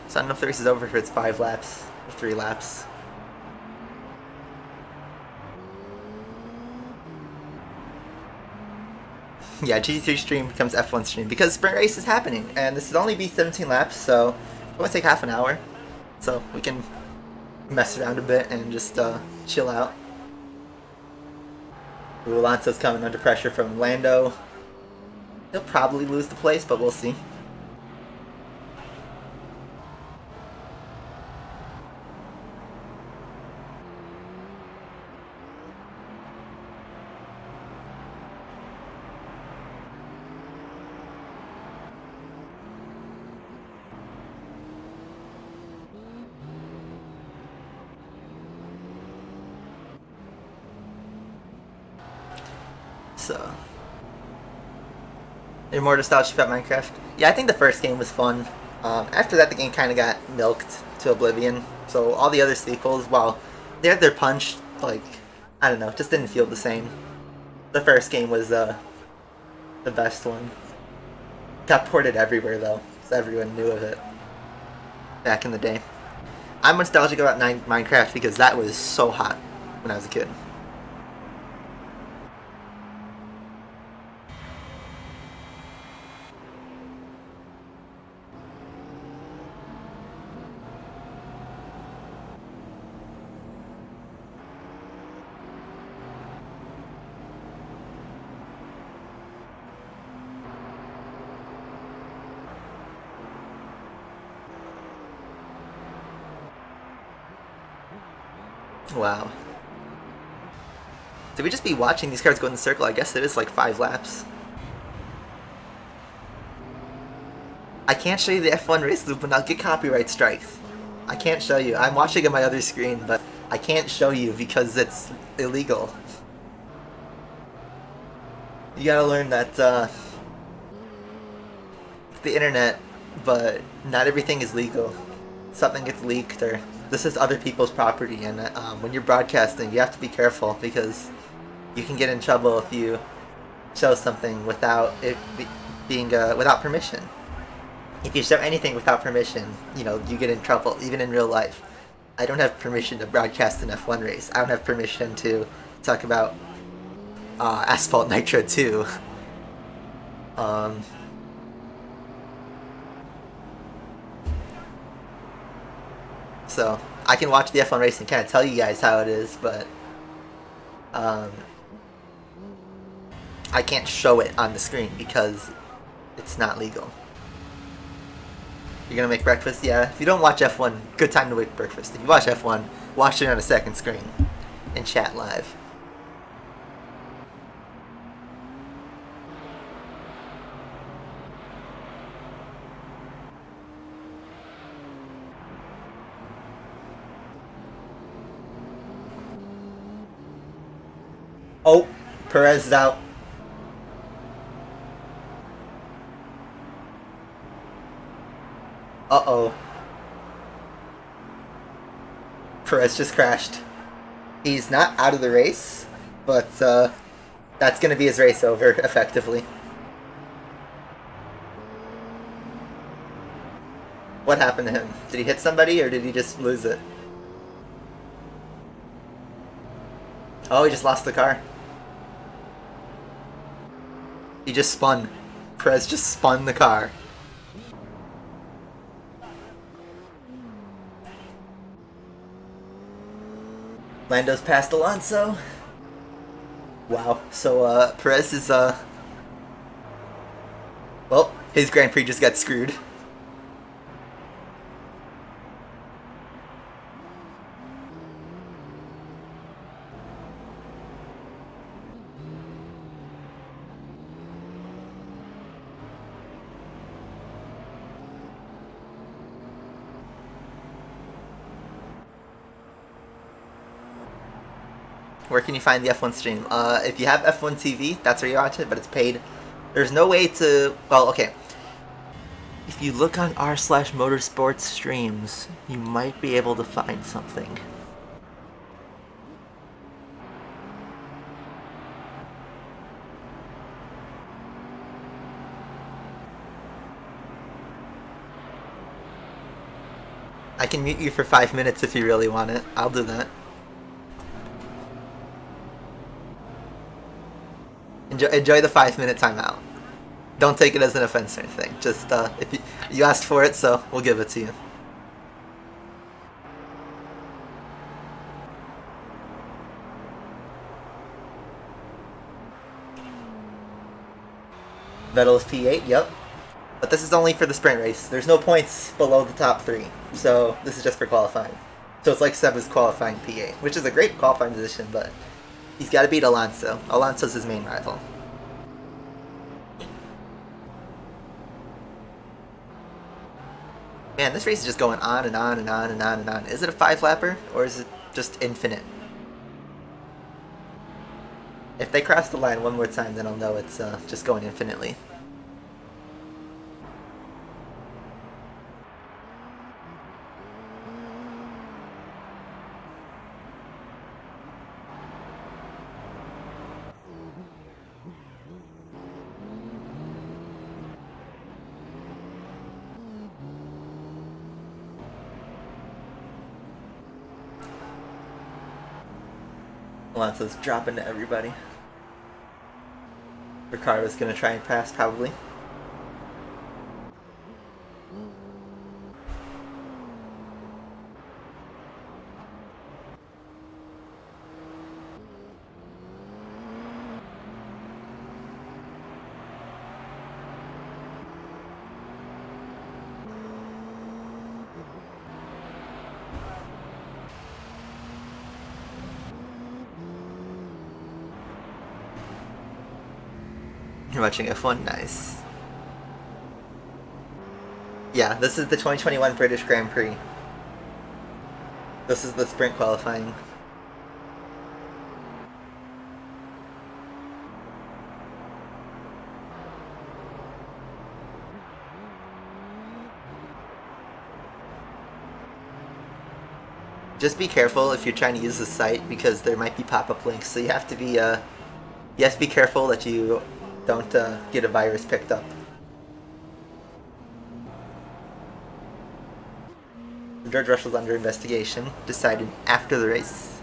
So I don't know if the race is over if it's 5 laps or 3 laps. Yeah, GT3 stream becomes F1 stream because sprint race is happening, and this would only be 17 laps, so it won't take half an hour. So we can mess around a bit and just chill out. Ooh, Alonso's coming under pressure from Lando. He'll probably lose the place, but we'll see. So, you're more nostalgic about Minecraft? Yeah, I think the first game was fun. After that, the game kind of got milked to oblivion. So all the other sequels, while they had their punch, like, I don't know, just didn't feel the same. The first game was the best one. Got ported everywhere though, so everyone knew of it back in the day. I'm nostalgic about Minecraft because that was so hot when I was a kid. Wow. Did we just be watching these cars go in the circle? I guess it is like 5 laps. I can't show you the F1 race loop and I'll get copyright strikes. I can't show you. I'm watching on my other screen, but I can't show you because it's illegal. You gotta learn that it's the internet, but not everything is legal. Something gets leaked or this is other people's property, and when you're broadcasting, you have to be careful because you can get in trouble if you show something without it being without permission. If you show anything without permission, you know, you get in trouble, even in real life. I don't have permission to broadcast an F1 race. I don't have permission to talk about Asphalt Nitro 2. So I can watch the F1 race and kind of tell you guys how it is, but I can't show it on the screen because it's not legal. You're gonna make breakfast? Yeah. If you don't watch F1, good time to make breakfast. If you watch F1, watch it on a second screen and chat live. Oh, Perez is out. Uh-oh. Perez just crashed. He's not out of the race, but that's going to be his race over, effectively. What happened to him? Did he hit somebody, or did he just lose it? Oh, he just lost the car. He just spun. Perez just spun the car. Lando's past Alonso. Wow. So, Perez is, well, his Grand Prix just got screwed. Where can you find the F1 stream? If you have F1 TV, that's where you watch it, but it's paid. There's no way to... Well, okay. If you look on r/motorsports streams, you might be able to find something. I can mute you for 5 minutes if you really want it. I'll do that. Enjoy the 5-minute timeout. Don't take it as an offense or anything. Just, if you asked for it, so we'll give it to you. Vettel's P8, yep. But this is only for the sprint race. There's no points below the top 3. So this is just for qualifying. So it's like Seb's qualifying P8, which is a great qualifying position, but he's got to beat Alonso. Alonso's his main rival. Man, this race is just going on and on and on and on and on. Is it a 5-lapper, or is it just infinite? If they cross the line one more time, then I'll know it's just going infinitely. Alonso's dropping to everybody. Ricardo's gonna try and pass, probably. You're watching F1? Nice. Yeah, this is the 2021 British Grand Prix. This is the sprint qualifying. Just be careful if you're trying to use the site, because there might be pop-up links, so you have to be careful that you don't get a virus picked up. George Russell's under investigation, decided after the race.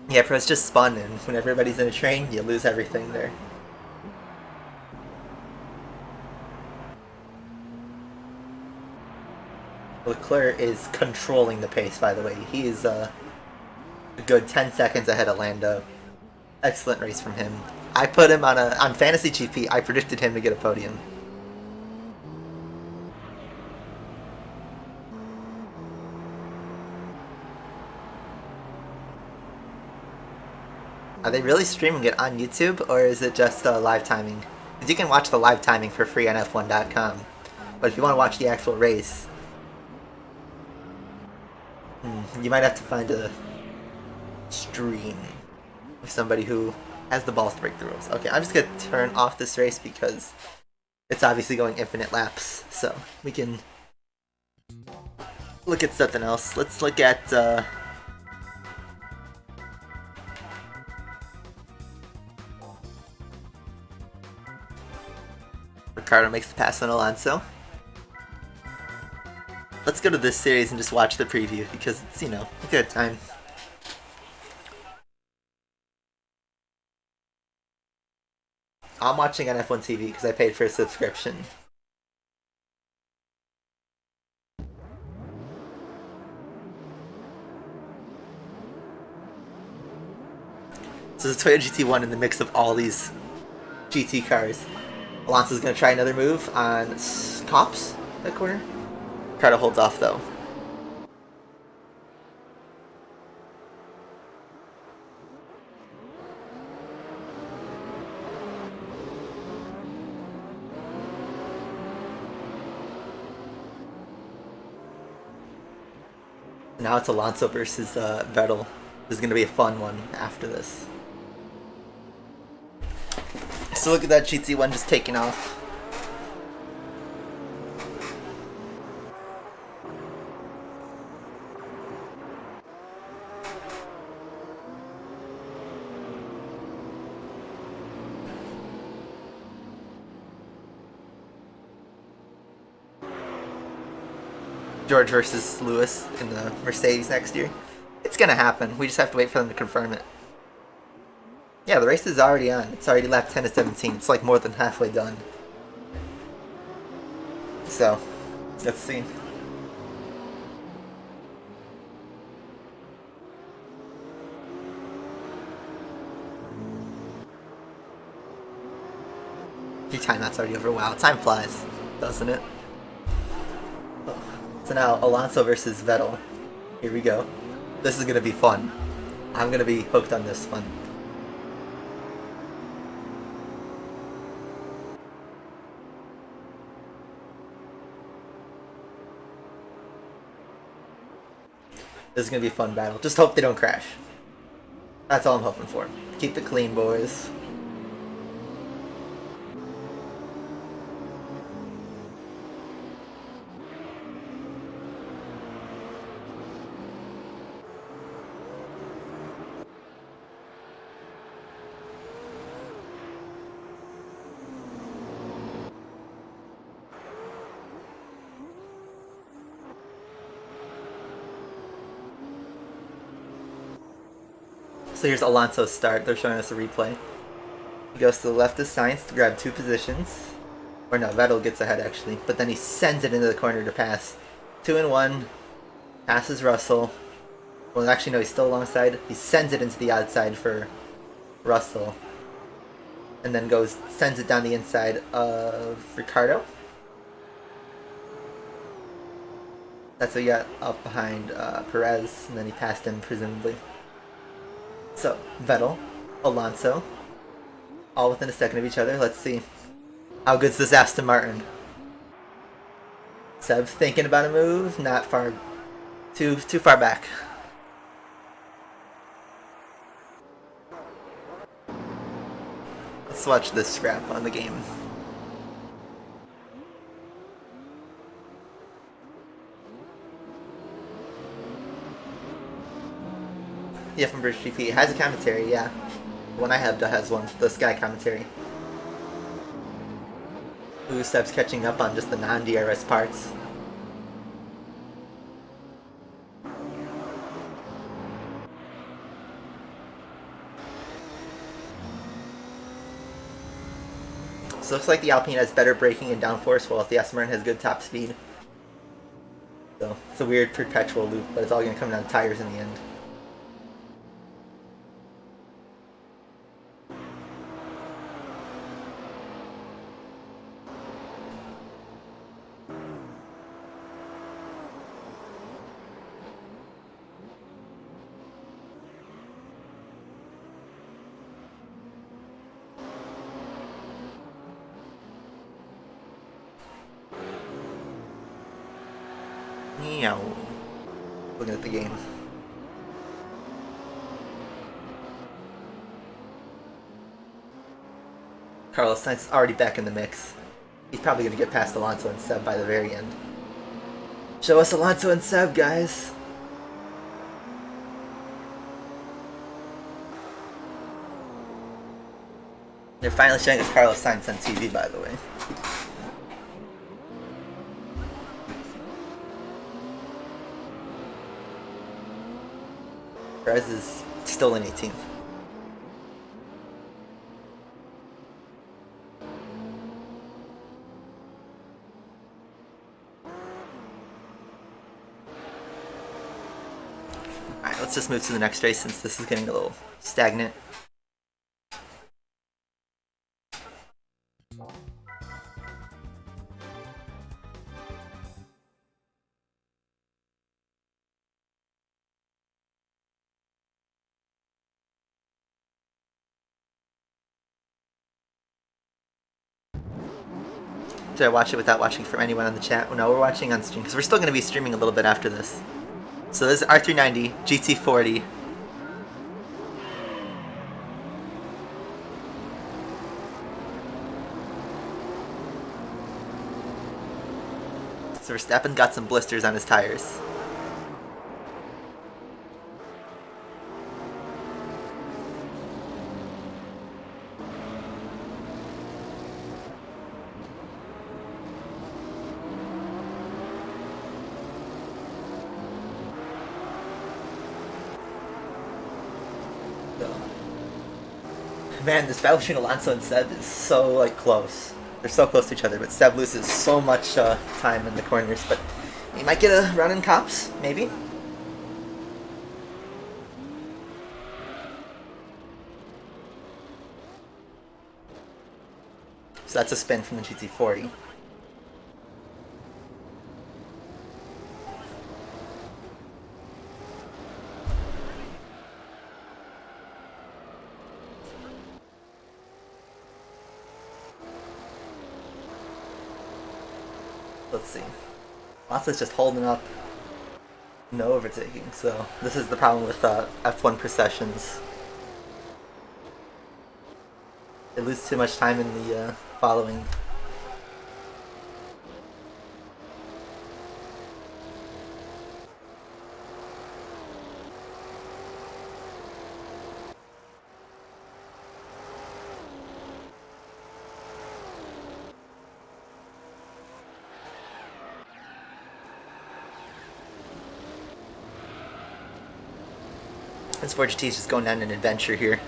Yeah, Perez just spun in. When everybody's in a train, you lose everything there. Leclerc is controlling the pace, by the way. He is a good 10 seconds ahead of Lando. Excellent race from him. I put him on Fantasy GP. I predicted him to get a podium. Are they really streaming it on YouTube, or is it just live timing? Because you can watch the live timing for free on F1.com. But if you want to watch the actual race, you might have to find a stream of somebody who has the balls to break the rules. Okay, I'm just going to turn off this race because it's obviously going infinite laps, so we can look at something else. Let's look at Ricardo makes the pass on Alonso. Let's go to this series and just watch the preview because it's, you know, a good time. I'm watching on F1 TV because I paid for a subscription. So it's a Toyota GT1 in the mix of all these GT cars. Alonso's going to try another move on Cops, that corner. Ricardo holds off though. Now it's Alonso versus Vettel. This is going to be a fun one after this. So look at that GT1 just taking off. George versus Lewis in the Mercedes next year. It's gonna happen. We just have to wait for them to confirm it. Yeah, the race is already on. It's already lap 10 to 17. It's like more than halfway done. So, let's see. Your timeout's already over. Wow, time flies, doesn't it? So now, Alonso versus Vettel. Here we go. This is gonna be fun. I'm gonna be hooked on this one. This is gonna be a fun battle. Just hope they don't crash. That's all I'm hoping for. Keep it clean, boys. So here's Alonso's start. They're showing us a replay. He goes to the left of Sainz to grab 2 positions. Or no, Vettel gets ahead actually. But then he sends it into the corner to pass. 2 and 1. Passes Russell. Well, actually no, he's still alongside. He sends it into the outside for Russell. And then sends it down the inside of Ricardo. That's what he got up behind Perez. And then he passed him presumably. So, Vettel, Alonso, all within a second of each other. Let's see. How good's this Aston Martin? Seb thinking about a move, not far, too far back. Let's watch this scrap on the game. Yeah, from British GP. It has a commentary, yeah. The one I have has one, the Sky commentary. Ooh, Seb's catching up on just the non-DRS parts. So it looks like the Alpine has better braking and downforce, while the Aston Martin has good top speed. So it's a weird perpetual loop, but it's all going to come down to tires in the end. Meow. Looking at the game. Carlos Sainz is already back in the mix. He's probably going to get past Alonso and Seb by the very end. Show us Alonso and Seb, guys. They're finally showing us Carlos Sainz on TV, by the way. Perez is still in 18th. Alright, let's just move to the next race since this is getting a little stagnant. Did I watch it without watching from anyone on the chat? Well, no, we're watching on stream because we're still going to be streaming a little bit after this. So this is R390, GT40. So Verstappen got some blisters on his tires. Man, this battle between Alonso and Seb is so, like, close. They're so close to each other, but Seb loses so much time in the corners, but he might get a run in cops, maybe? So that's a spin from the GT40. Let's see. Alonso's just holding up. No overtaking, so this is the problem with F1 processions. They lose too much time in the following. This 4GT is just going on an adventure here.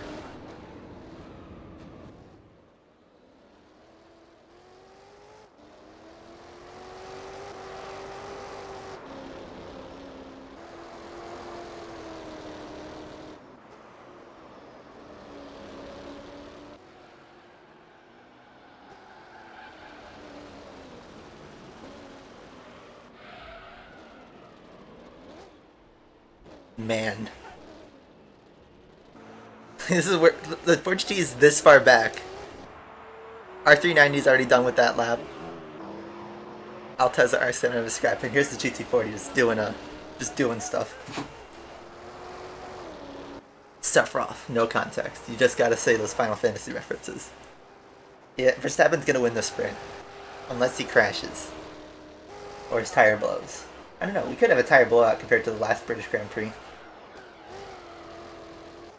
Man. This is where the 4GT is this far back. R390 is already done with that lap. Alteza R7 of a scrap, and here's the GT40 just doing stuff. Sephiroth, no context. You just gotta say those Final Fantasy references. Yeah, Verstappen's gonna win the sprint, unless he crashes or his tire blows. I don't know. We could have a tire blowout compared to the last British Grand Prix.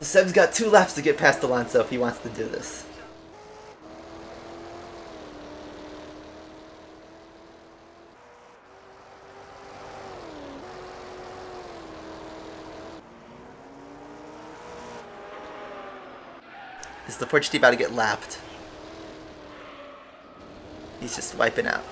Seb's got 2 laps to get past Alonso if he wants to do this. Is the 4GT about to get lapped? He's just wiping out.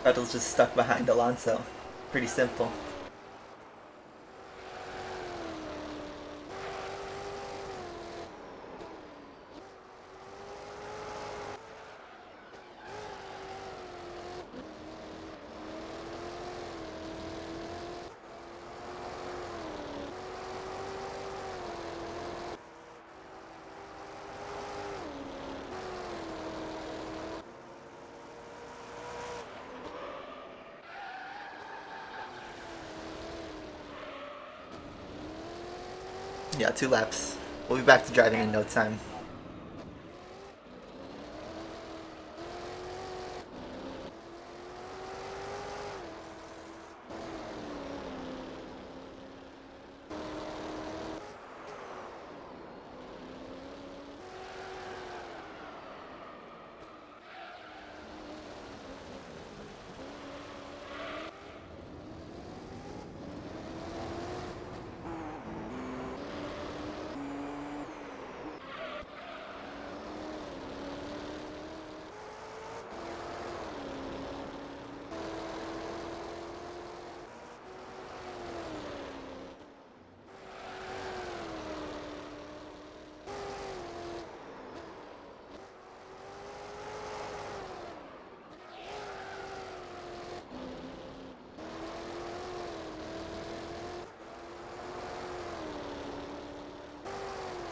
Vettel's just stuck behind Alonso. Pretty simple. Yeah, 2 laps. We'll be back to driving in no time.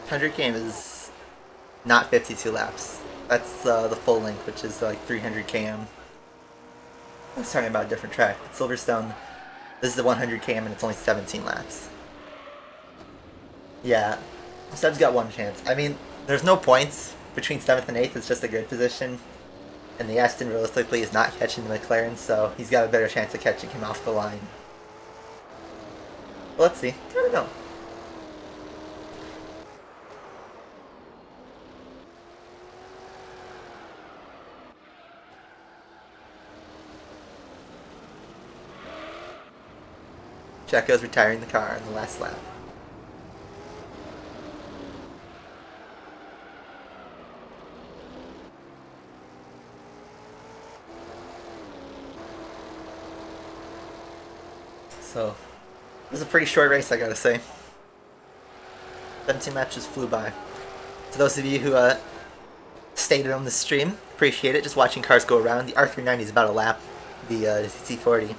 Hundred km is not 52 laps. That's the full length, which is like 300 km. I was talking about a different track. At Silverstone, this is the 100 km and it's only 17 laps. Yeah, Seb's got one chance. I mean, there's no points between 7th and 8th. It's just a grid position. And the Aston realistically is not catching the McLaren, so he's got a better chance of catching him off the line. Well, let's see. There we go. Checo's retiring the car in the last lap. So, it was a pretty short race, I gotta say. 17 laps just flew by. To those of you who stayed on the stream, appreciate it. Just watching cars go around. The R390 is about a lap. The T40.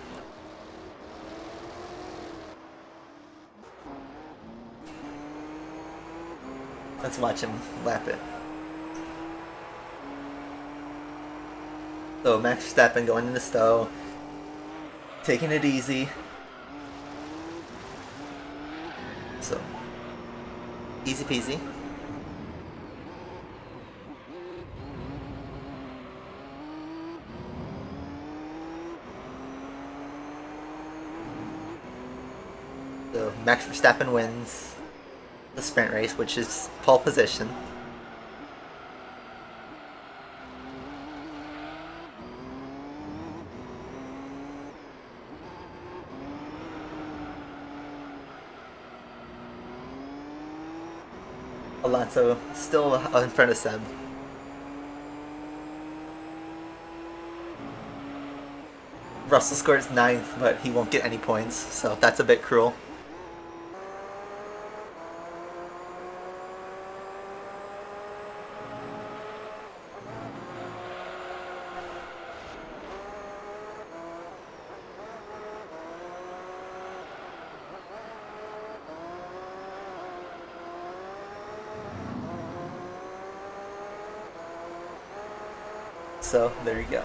Let's watch him lap it. So Max Verstappen going into Stowe, taking it easy. So easy peasy. So Max Verstappen wins the sprint race, which is pole position. Alonso still in front of Seb. Russell scores 9th, but he won't get any points, so that's a bit cruel. So, there you go.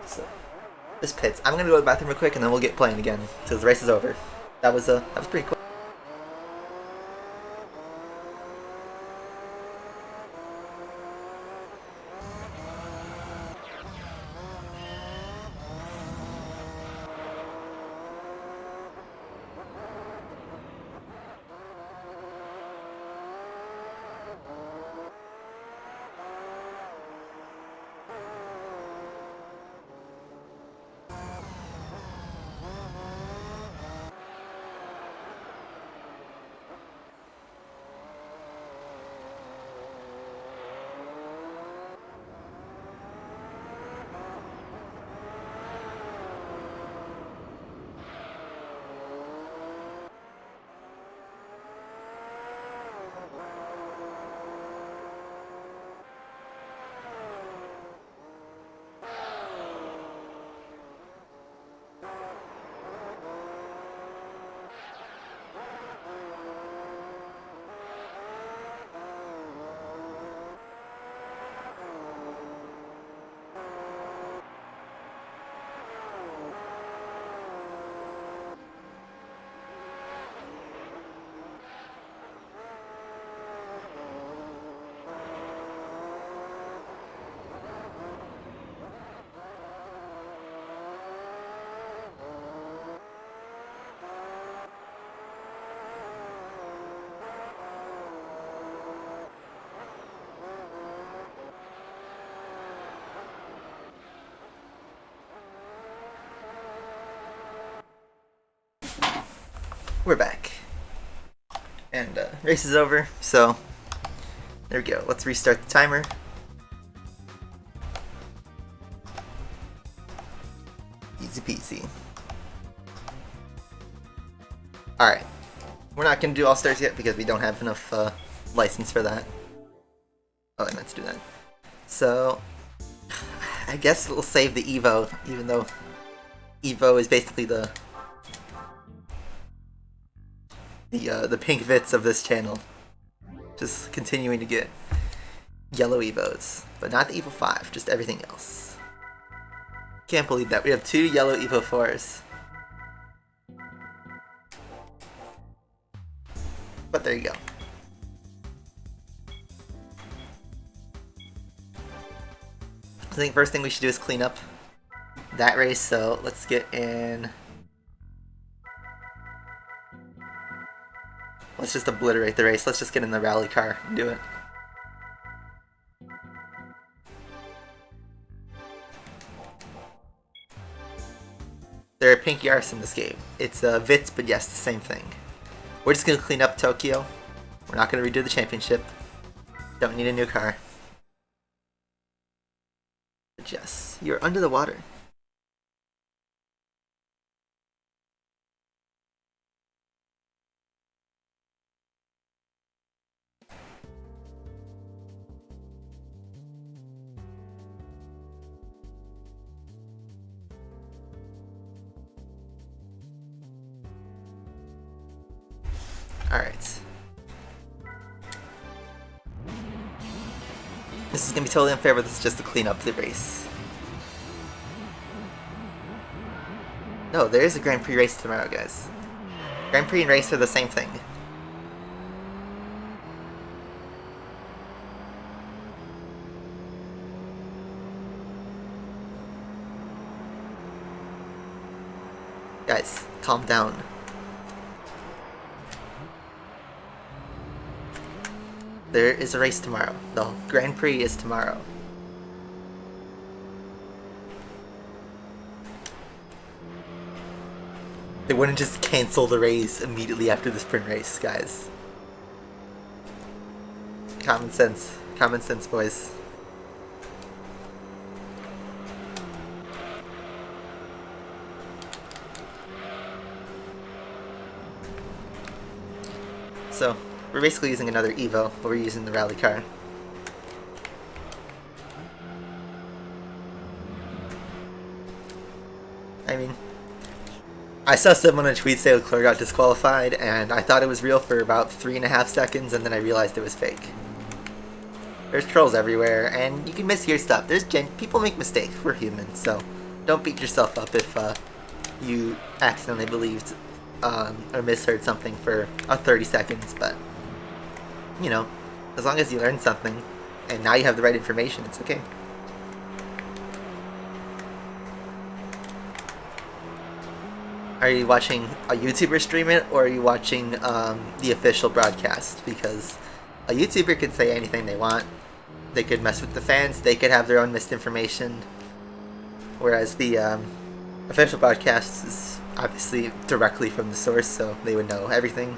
So, this pits. I'm gonna go to the bathroom real quick and then we'll get playing again because the race is over. That was pretty cool. we're back. And race is over, so there we go. Let's restart the timer. Easy peasy. Alright. We're not going to do All-Stars yet because we don't have enough license for that. Oh, I meant to do that. So, I guess we'll save the Evo, even though Evo is basically the pink vits of this channel. Just continuing to get yellow Evos. But not the Evo 5, just everything else. Can't believe that. We have 2 yellow Evo 4s. But there you go. I think first thing we should do is clean up that race, so let's get in. Let's just obliterate the race. Let's just get in the rally car and do it. There are pink Yaris in this game. It's Vits, but yes, the same thing. We're just going to clean up Tokyo. We're not going to redo the championship. Don't need a new car. But yes, you're under the water. Alright. This is going to be totally unfair, but this is just to clean up the race. No, there is a Grand Prix race tomorrow, guys. Grand Prix and race are the same thing. Guys, calm down. There is a race tomorrow. The Grand Prix is tomorrow. They wouldn't just cancel the race immediately after the sprint race, guys. Common sense. Common sense, boys. So, we're basically using another Evo, but we're using the rally car. I mean, I saw someone on a tweet say Leclerc got disqualified, and I thought it was real for about 3.5 seconds, and then I realized it was fake. There's trolls everywhere, and you can mishear stuff. People make mistakes. We're human, so don't beat yourself up if you accidentally believed or misheard something for 30 seconds, but you know, as long as you learn something and now you have the right information, it's okay. Are you watching a YouTuber stream it, or are you watching the official broadcast? Because a YouTuber could say anything they want. They could mess with the fans, they could have their own misinformation, whereas the official broadcast is obviously directly from the source, so they would know everything.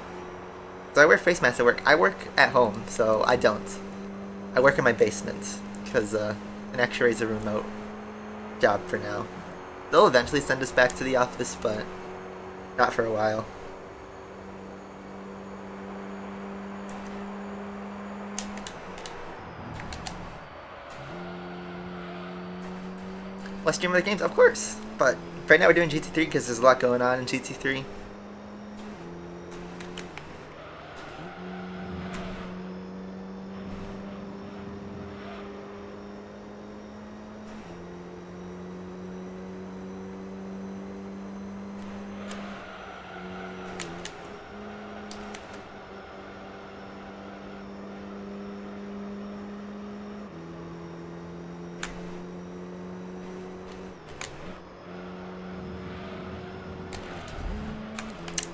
So I wear face masks at work. I work at home, so I don't. I work in my basement, because an X-ray is a remote job for now. They'll eventually send us back to the office, but not for a while. Let's stream other games, of course, but right now we're doing GT3 because there's a lot going on in GT3.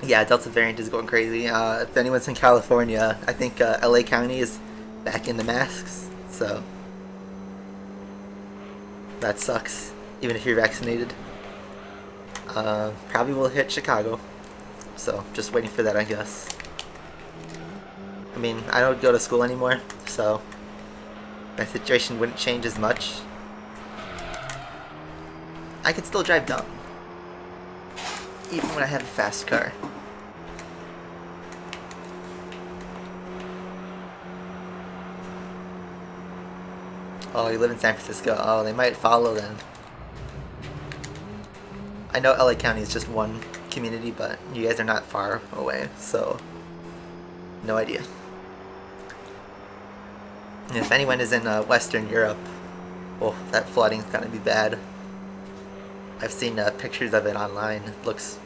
Yeah, Delta variant is going crazy. If anyone's in California, I think LA County is back in the masks, so that sucks, even if you're vaccinated. Probably will hit Chicago. so just waiting for that, I guess. I mean, I don't go to school anymore, so my situation wouldn't change as much. I could still drive dumb, even when I have a fast car. Oh, you live in San Francisco. Oh, they might follow then. I know LA County is just one community, but you guys are not far away, so no idea. And if anyone is in Western Europe, well, that flooding's gonna be bad. I've seen pictures of it online. It looks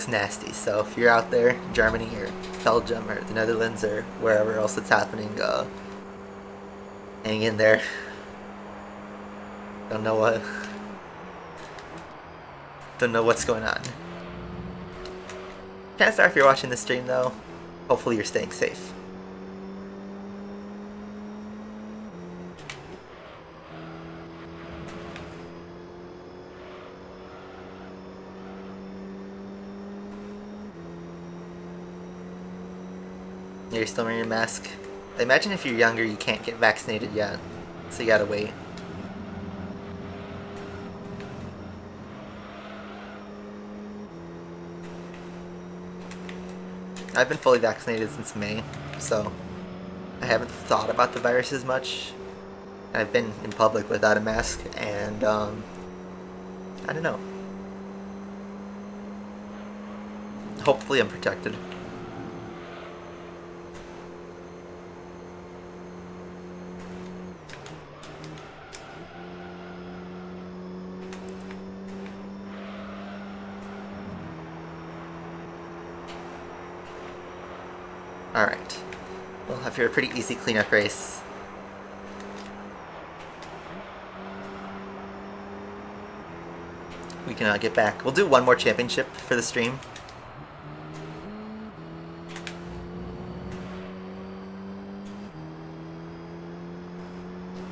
nasty. So if you're out there, Germany or Belgium or the Netherlands or wherever else it's happening, hang in there. Don't know what's going on. Chances are, if you're watching this stream though, hopefully you're staying safe. You're still wearing your mask. I imagine if you're younger, you can't get vaccinated yet, so you gotta wait. I've been fully vaccinated since May, so I haven't thought about the virus as much. I've been in public without a mask, and I don't know. Hopefully I'm protected. Alright, we'll have here a pretty easy cleanup race. We can get back. We'll do one more championship for the stream.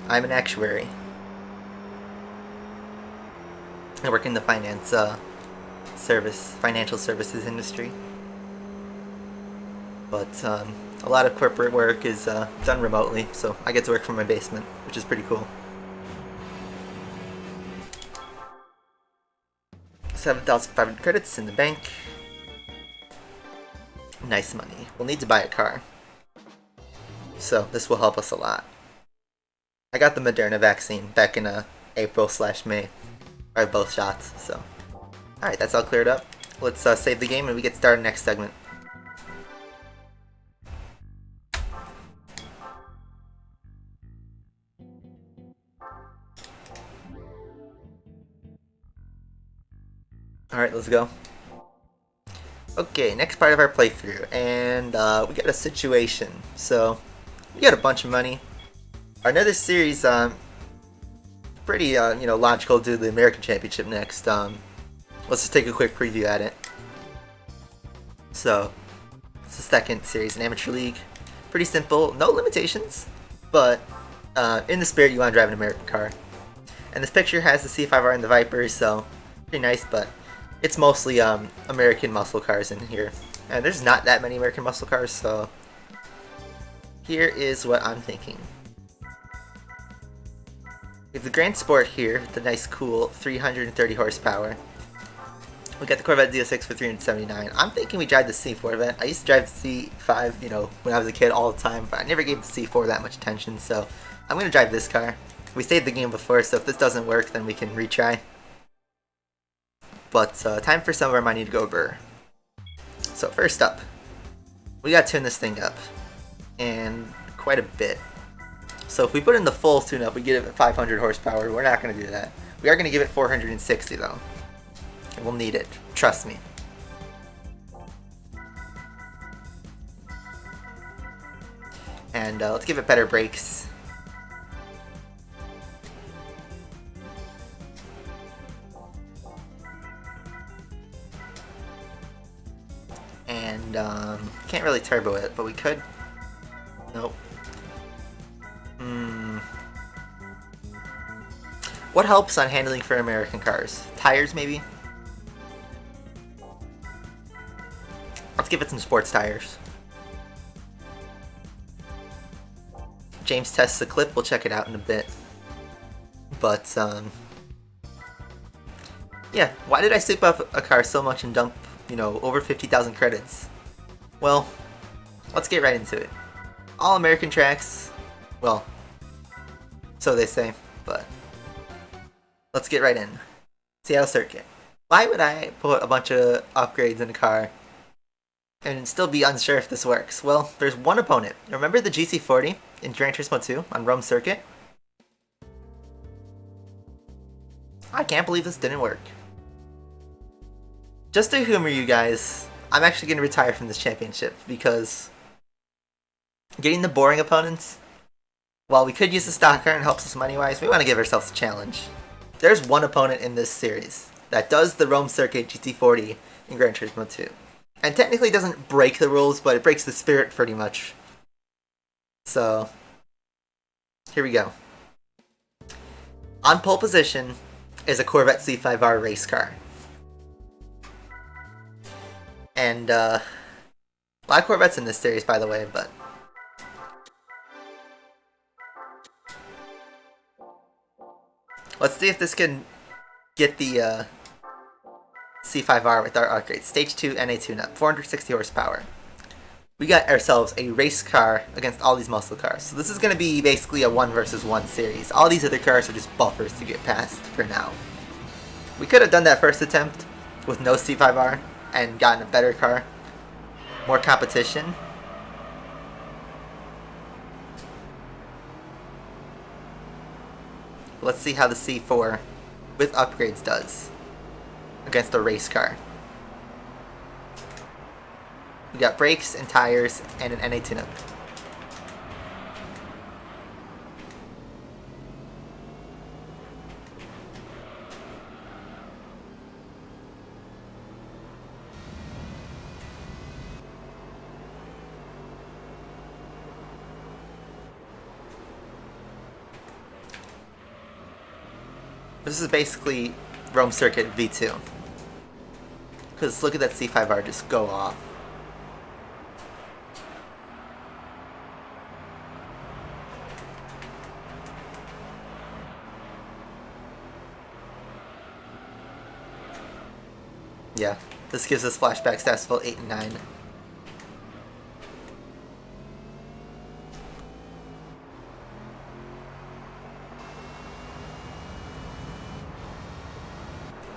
I'm an actuary. I work in the financial services industry. But a lot of corporate work is done remotely, so I get to work from my basement, which is pretty cool. 7,500 credits in the bank. Nice money. We'll need to buy a car, so this will help us a lot. I got the Moderna vaccine back in April/May. I have both shots, so. Alright, that's all cleared up. Let's save the game and we get started next segment. Alright, let's go. Okay, next part of our playthrough, and we got a situation. So, we got a bunch of money. Another series, pretty, logical to do the American Championship next. Let's just take a quick preview at it. So, it's the second series in Amateur League. Pretty simple, no limitations, but in the spirit you want to drive an American car. And this picture has the C5R and the Viper, so pretty nice, but it's mostly American muscle cars in here. And there's not that many American muscle cars, so here is what I'm thinking. We have the Gran Sport here, with the nice cool 330 horsepower. We got the Corvette Z06 for 379. I'm thinking we drive the C4 event. I used to drive the C5, when I was a kid all the time, but I never gave the C4 that much attention, so I'm going to drive this car. We saved the game before, so if this doesn't work, then we can retry. But time for some of our money to go burr. So first up, we got to tune this thing up, and quite a bit. So if we put in the full tune-up, we get it at 500 horsepower. We're not going to do that. We are going to give it 460 though. And we'll need it. Trust me. And let's give it better brakes. And can't really turbo it, but we could. Nope. What helps on handling for American cars? Tires, maybe? Let's give it some sports tires. James tests the clip, we'll check it out in a bit. But, yeah, why did I soup up a car so much and dump, you know, over 50,000 credits? Well, let's get right into it. All American tracks, well, so they say, but let's get right in. Seattle Circuit. Why would I put a bunch of upgrades in a car and still be unsure if this works? Well, there's one opponent. Remember the GC40 in Gran Turismo 2 on Rome Circuit? I can't believe this didn't work. Just to humor you guys, I'm actually going to retire from this championship because getting the boring opponents, while we could use the stock car and helps us money-wise, we want to give ourselves a challenge. There's one opponent in this series that does the Rome Circuit GT40 in Gran Turismo 2. And technically doesn't break the rules, but it breaks the spirit pretty much. So, here we go. On pole position is a Corvette C5R race car. And, a lot of Corvettes in this series, by the way, but let's see if this can get the C5R with our upgrade. Stage 2 NA tune-up, 460 horsepower. We got ourselves a race car against all these muscle cars. So this is going to be basically a 1 versus 1 series. All these other cars are just buffers to get past for now. We could have done that first attempt with no C5R and gotten a better car. More competition. Let's see how the C4 with upgrades does against a race car. We got brakes and tires and an NA tune-up. This is basically Rome Circuit V2. Because look at that C5R just go off. Yeah, this gives us flashbacks to Asphalt 8 and 9.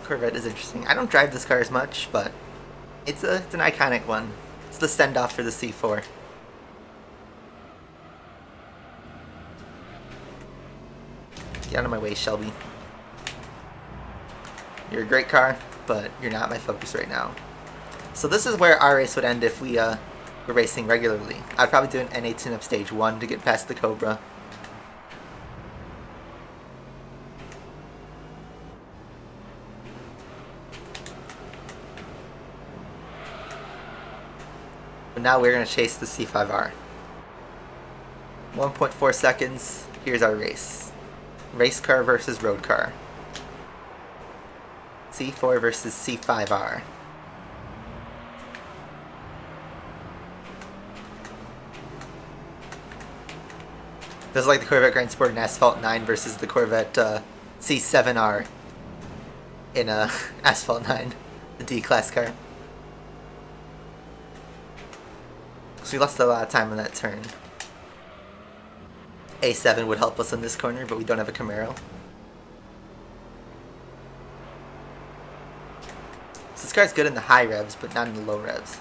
Corvette is interesting. I don't drive this car as much, but it's an iconic one. It's the send-off for the C4. Get out of my way, Shelby. You're a great car, but you're not my focus right now. So this is where our race would end if we were racing regularly. I'd probably do an NA tune-up stage 1 to get past the Cobra. But now we're going to chase the C5R. 1.4 seconds. Here's our race. Race car versus road car. C4 versus C5R. This is like the Corvette Grand Sport in Asphalt 9 versus the Corvette C7R in Asphalt 9, the D-Class car. So we lost a lot of time on that turn. A7 would help us in this corner, but we don't have a Camaro. So this car's good in the high revs, but not in the low revs.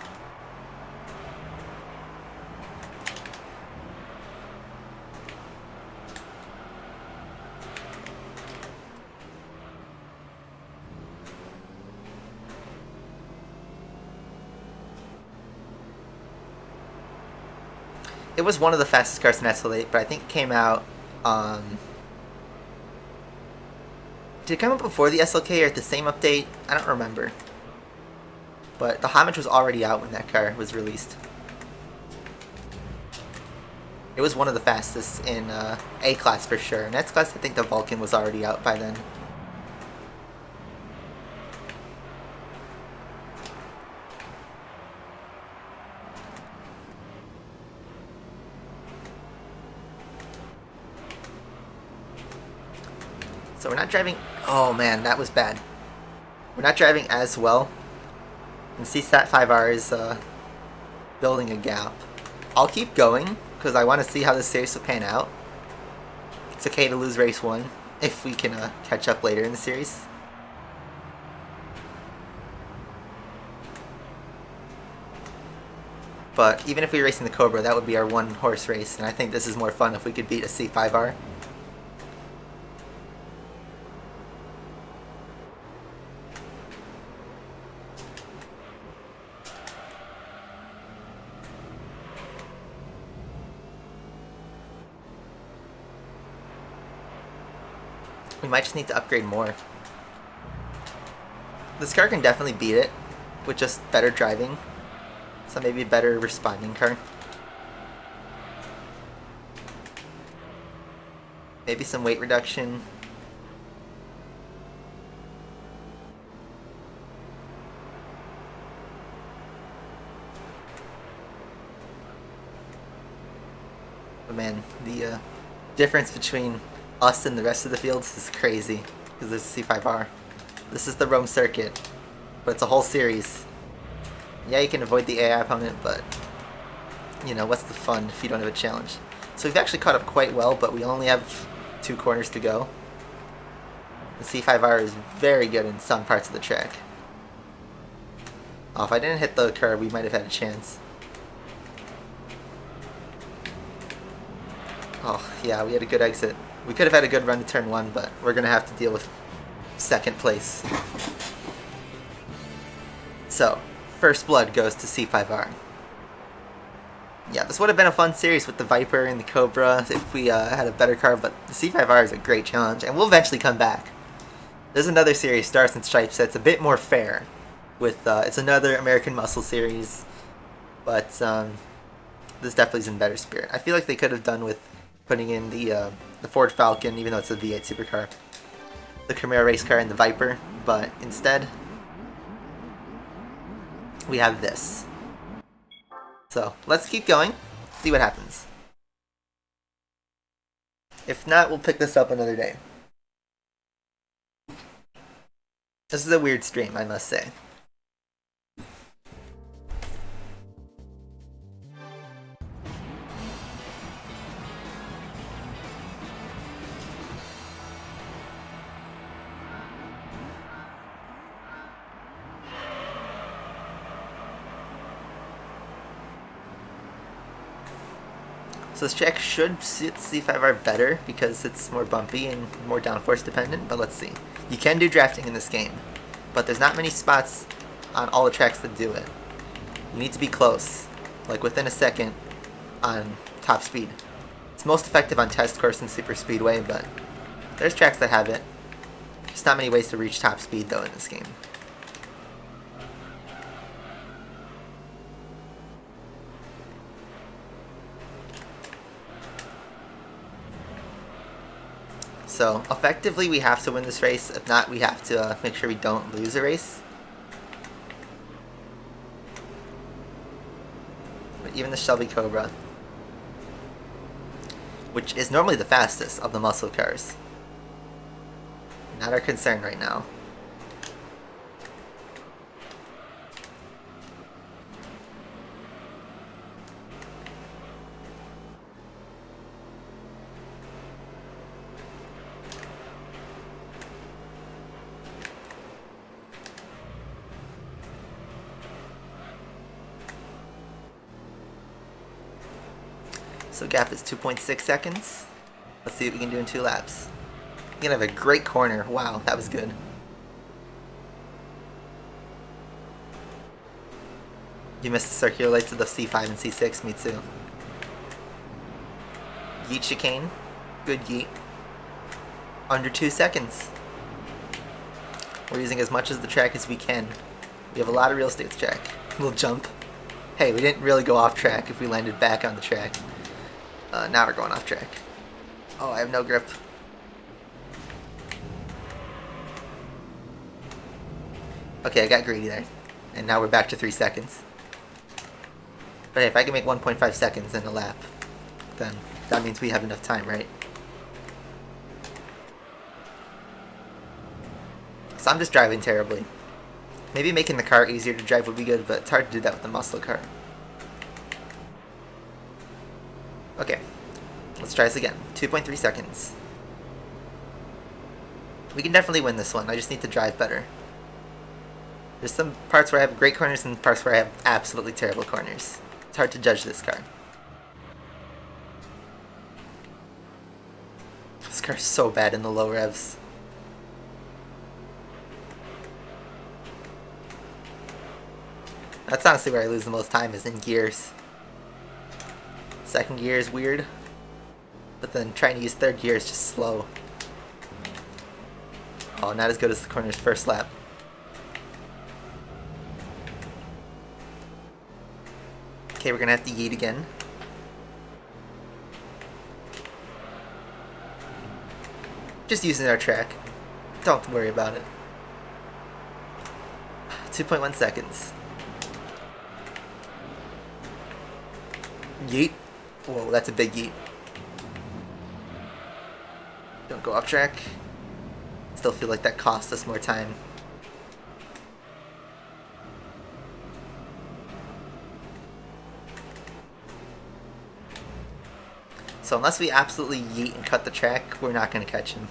It was one of the fastest cars in Asphalt 8, but I think it came out, did it come out before the SLK or at the same update? I don't remember. But the homage was already out when that car was released. It was one of the fastest in A-Class for sure. In S-Class, I think the Vulcan was already out by then. So we're not driving... Oh man, that was bad. We're not driving as well. And CSAT 5R is building a gap. I'll keep going, because I want to see how this series will pan out. It's okay to lose race 1, if we can catch up later in the series. But even if we were racing the Cobra, that would be our one horse race, and I think this is more fun if we could beat a C5R. We might just need to upgrade more. This car can definitely beat it with just better driving. So maybe a better responding car. Maybe some weight reduction. But man, the difference between us and the rest of the fields is crazy. Because there's a C5R. This is the Rome circuit. But it's a whole series. Yeah, you can avoid the AI opponent, but you know, what's the fun if you don't have a challenge? So we've actually caught up quite well, but we only have 2 corners to go. The C5R is very good in some parts of the track. Oh, if I didn't hit the curb, we might have had a chance. Oh, yeah, we had a good exit. We could have had a good run to turn 1, but we're going to have to deal with 2nd place. So, first blood goes to C5R. Yeah, this would have been a fun series with the Viper and the Cobra if we had a better car, but the C5R is a great challenge, and we'll eventually come back. There's another series, Stars and Stripes, that's a bit more fair. With it's another American Muscle series, but this definitely is in better spirit. I feel like they could have done with putting in the Ford Falcon, even though it's a V8 supercar, the Camaro race car, and the Viper, but instead we have this. So let's keep going, see what happens. If not, we'll pick this up another day. This is a weird stream, I must say. So this track should suit C5R better because it's more bumpy and more downforce dependent, but let's see. You can do drafting in this game, but there's not many spots on all the tracks that do it. You need to be close, like within a second on top speed. It's most effective on test course and super speedway, but there's tracks that have it. There's not many ways to reach top speed though in this game. So, effectively we have to win this race. If not, we have to make sure we don't lose a race. But even the Shelby Cobra, which is normally the fastest of the muscle cars, not our concern right now. So gap is 2.6 seconds. Let's see what we can do in 2 laps. We're gonna have a great corner. Wow, that was good. You missed the circular lights of the C5 and C6, me too. Yeet chicane. Good yeet. Under 2 seconds. We're using as much of the track as we can. We have a lot of real estate to track. We'll jump. Hey, we didn't really go off track if we landed back on the track. Now we're going off track. Oh, I have no grip. Okay, I got greedy there. And now we're back to 3 seconds. But hey, if I can make 1.5 seconds in a lap, then that means we have enough time, right? So I'm just driving terribly. Maybe making the car easier to drive would be good, but it's hard to do that with the muscle car. Okay, let's try this again. 2.3 seconds. We can definitely win this one. I just need to drive better. There's some parts where I have great corners and parts where I have absolutely terrible corners. It's hard to judge this car. This car's so bad in the low revs. That's honestly where I lose the most time, is in gears. Second gear is weird, but then trying to use third gear is just slow. Oh, not as good as the corner's first lap. Okay, we're gonna have to yeet again. Just using our track. Don't worry about it. 2.1 seconds. Yeet. Whoa, that's a big yeet. Don't go off track. Still feel like that cost us more time. So unless we absolutely yeet and cut the track, we're not going to catch him.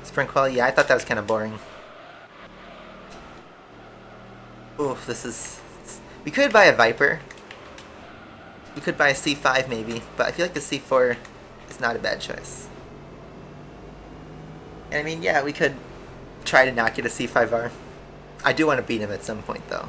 Sprint quality, yeah, I thought that was kind of boring. Oof, this is... We could buy a Viper. We could buy a C5 maybe, but I feel like the C4 is not a bad choice. And I mean, yeah, we could try to not get a C5R. I do want to beat him at some point though.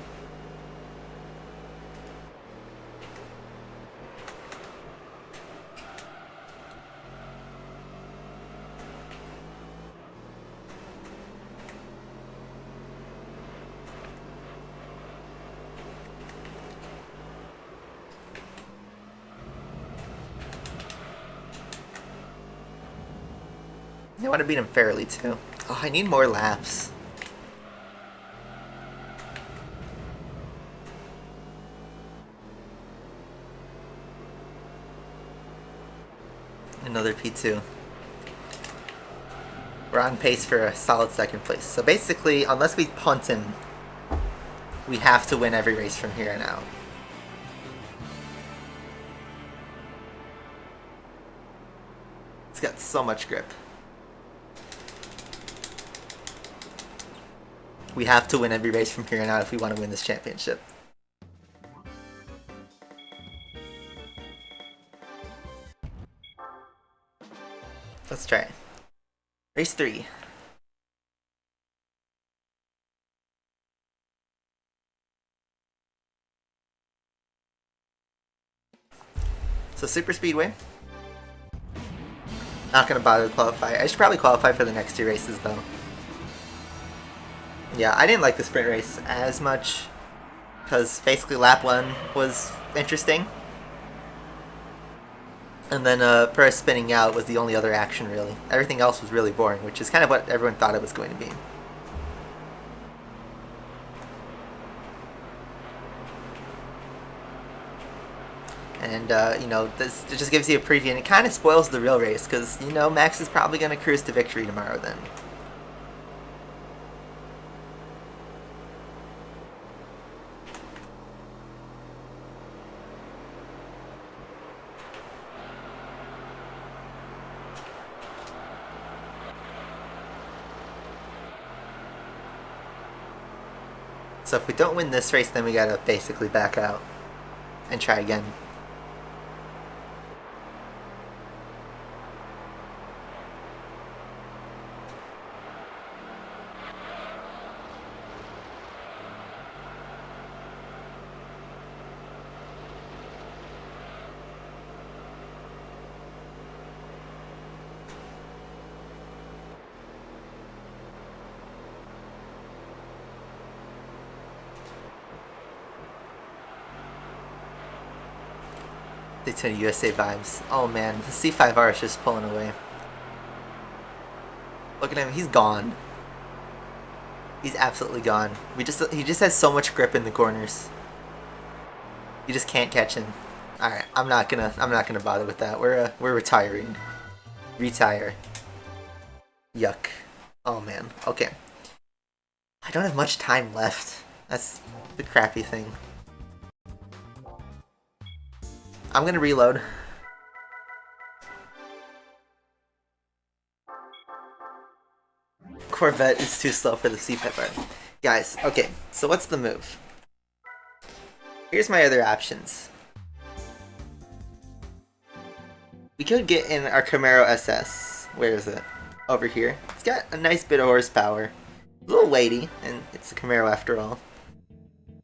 I want to beat him fairly too. Oh, I need more laps. Another P2. We're on pace for a solid second place. So basically, unless we punt him, we have to win every race from here on out. It's got so much grip. We have to win every race from here on out if we want to win this championship. Let's try it. Race 3. So super speedway. Not gonna bother to qualify. I should probably qualify for the next 2 races though. Yeah, I didn't like the sprint race as much because basically lap 1 was interesting. And then Perez spinning out was the only other action really. Everything else was really boring, which is kind of what everyone thought it was going to be. And, you know, this it just gives you a preview, and it kind of spoils the real race because, you know, Max is probably going to cruise to victory tomorrow then. So if we don't win this race, then we gotta basically back out and try again. Daytona USA vibes. Oh man, the C5R is just pulling away. Look at him, he's gone. He's absolutely gone. He just has so much grip in the corners. You just can't catch him. Alright, I'm not gonna bother with that. We're retiring. Retire. Yuck. Oh man, okay. I don't have much time left. That's the crappy thing. I'm gonna reload. Corvette is too slow for the C5R. Guys, okay, so what's the move? Here's my other options. We could get in our Camaro SS. Where is it? Over here. It's got a nice bit of horsepower. A little weighty, and it's a Camaro after all.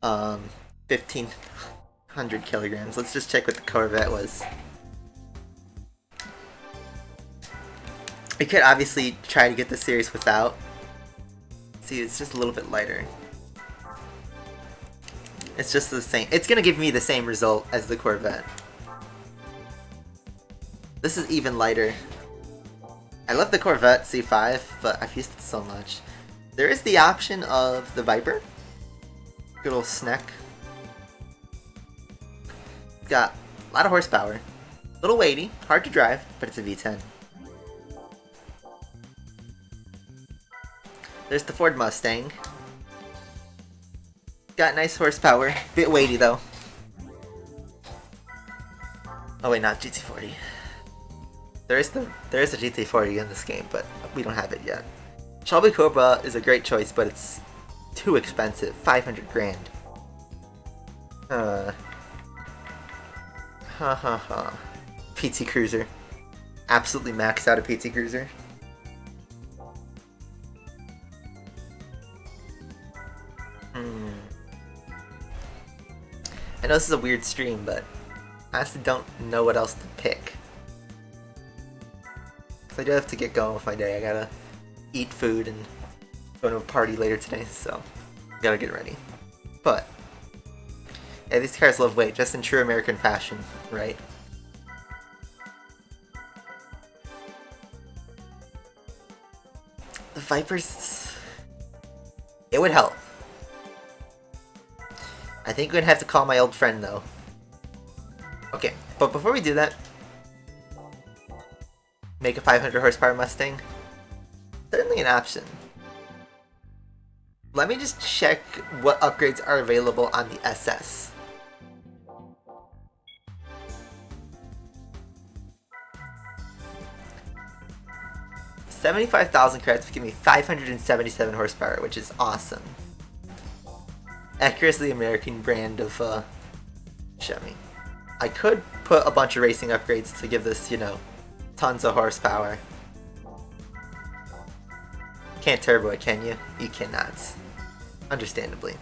1,500 kilograms. Let's just check what the Corvette was. We could obviously try to get the series without. See, it's just a little bit lighter. It's just the same. It's gonna give me the same result as the Corvette. This is even lighter. I love the Corvette C5, but I've used it so much. There is the option of the Viper. Good old Snake. It's got a lot of horsepower. A little weighty, hard to drive, but it's a V10. There's the Ford Mustang. Got nice horsepower. Bit weighty though. Oh wait, not GT40. There is a GT40 in this game, but we don't have it yet. Shelby Cobra is a great choice, but it's too expensive. 500 grand. PT Cruiser. Absolutely maxed out a PT Cruiser. I know this is a weird stream, but I honestly don't know what else to pick. Cause I do have to get going with my day. I gotta eat food and go to a party later today, so gotta get ready. But yeah, these cars love weight, just in true American fashion, right? The Vipers, it would help. I think we're gonna have to call my old friend though. Okay, but before we do that, make a 500 horsepower Mustang. Certainly an option. Let me just check what upgrades are available on the SS. $75,000 credits would give me 577 horsepower, which is awesome. Accuracy American brand of Chevy. I could put a bunch of racing upgrades to give this, you know, tons of horsepower. Can't turbo it, can you? You cannot. Understandably.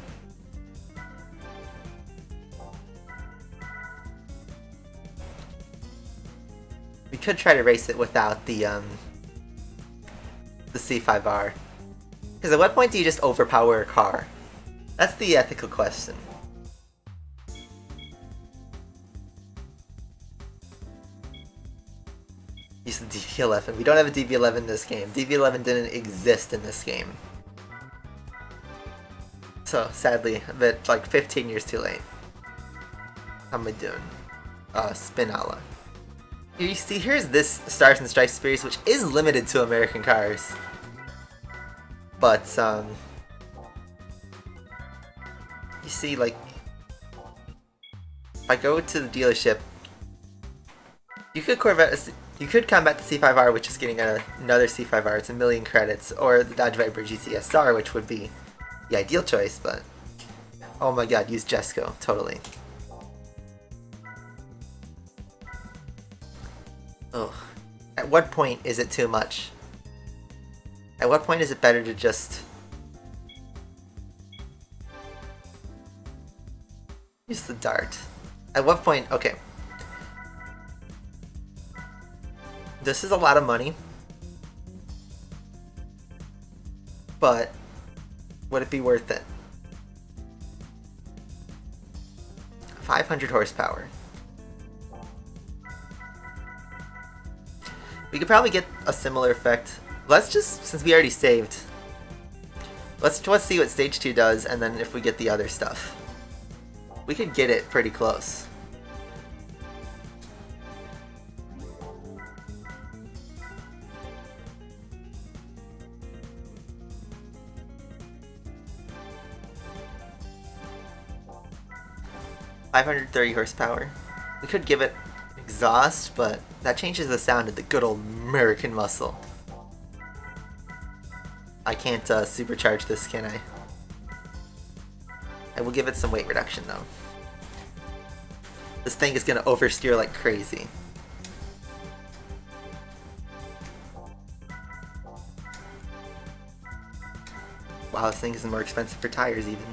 We could try to race it without the C5R. Because at what point do you just overpower a car? That's the ethical question. Use the DB11. We don't have a DB11 in this game. DB11 didn't exist in this game. So, sadly, a bit like 15 years too late. How am I doing? Spinala. You see, here's this Stars and Stripes series, which is limited to American cars. But, you see, like, if I go to the dealership, you could combat the C5R, which is getting another C5R. It's 1,000,000 credits, or the Dodge Viper GTSR, which would be the ideal choice. But oh my God, use Jesco totally. Oh, at what point is it too much? At what point is it better to just use the Dart? At what point? Okay. This is a lot of money. But would it be worth it? 500 horsepower. We could probably get a similar effect. Let's just, since we already saved, let's see what stage 2 does, and then if we get the other stuff. We could get it pretty close. 530 horsepower. We could give it exhaust, but that changes the sound of the good old American muscle. I can't supercharge this, can I? I will give it some weight reduction though. This thing is gonna oversteer like crazy. Wow, this thing is more expensive for tires even.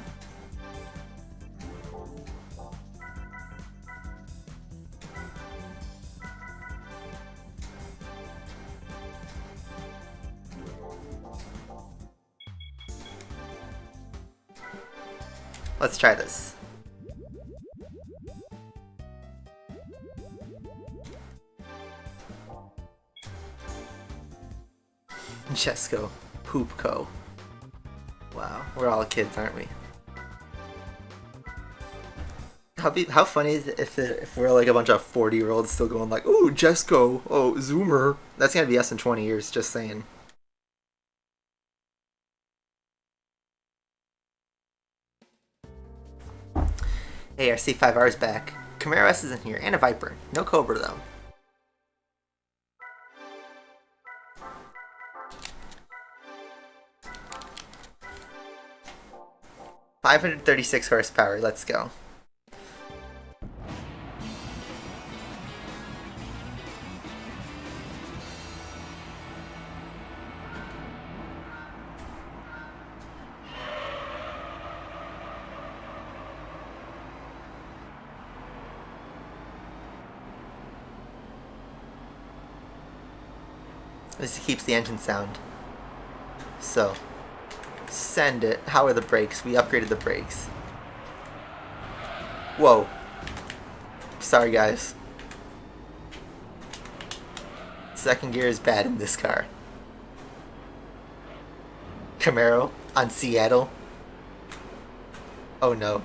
Let's try this. Jesco Poopco. Wow, we're all kids, aren't we? How funny is it if we're like a bunch of 40-year-olds still going like, "Ooh, Jesco, oh, Zoomer." That's gonna be us in 20 years, just saying. Hey, our C5R's back. Camaro S is in here, and a Viper. No Cobra, though. $536 horsepower, let's go. This keeps the engine sound. So, send it. How are the brakes? We upgraded the brakes. Whoa. Sorry, guys. Second gear is bad in this car. Camaro on Seattle. Oh no.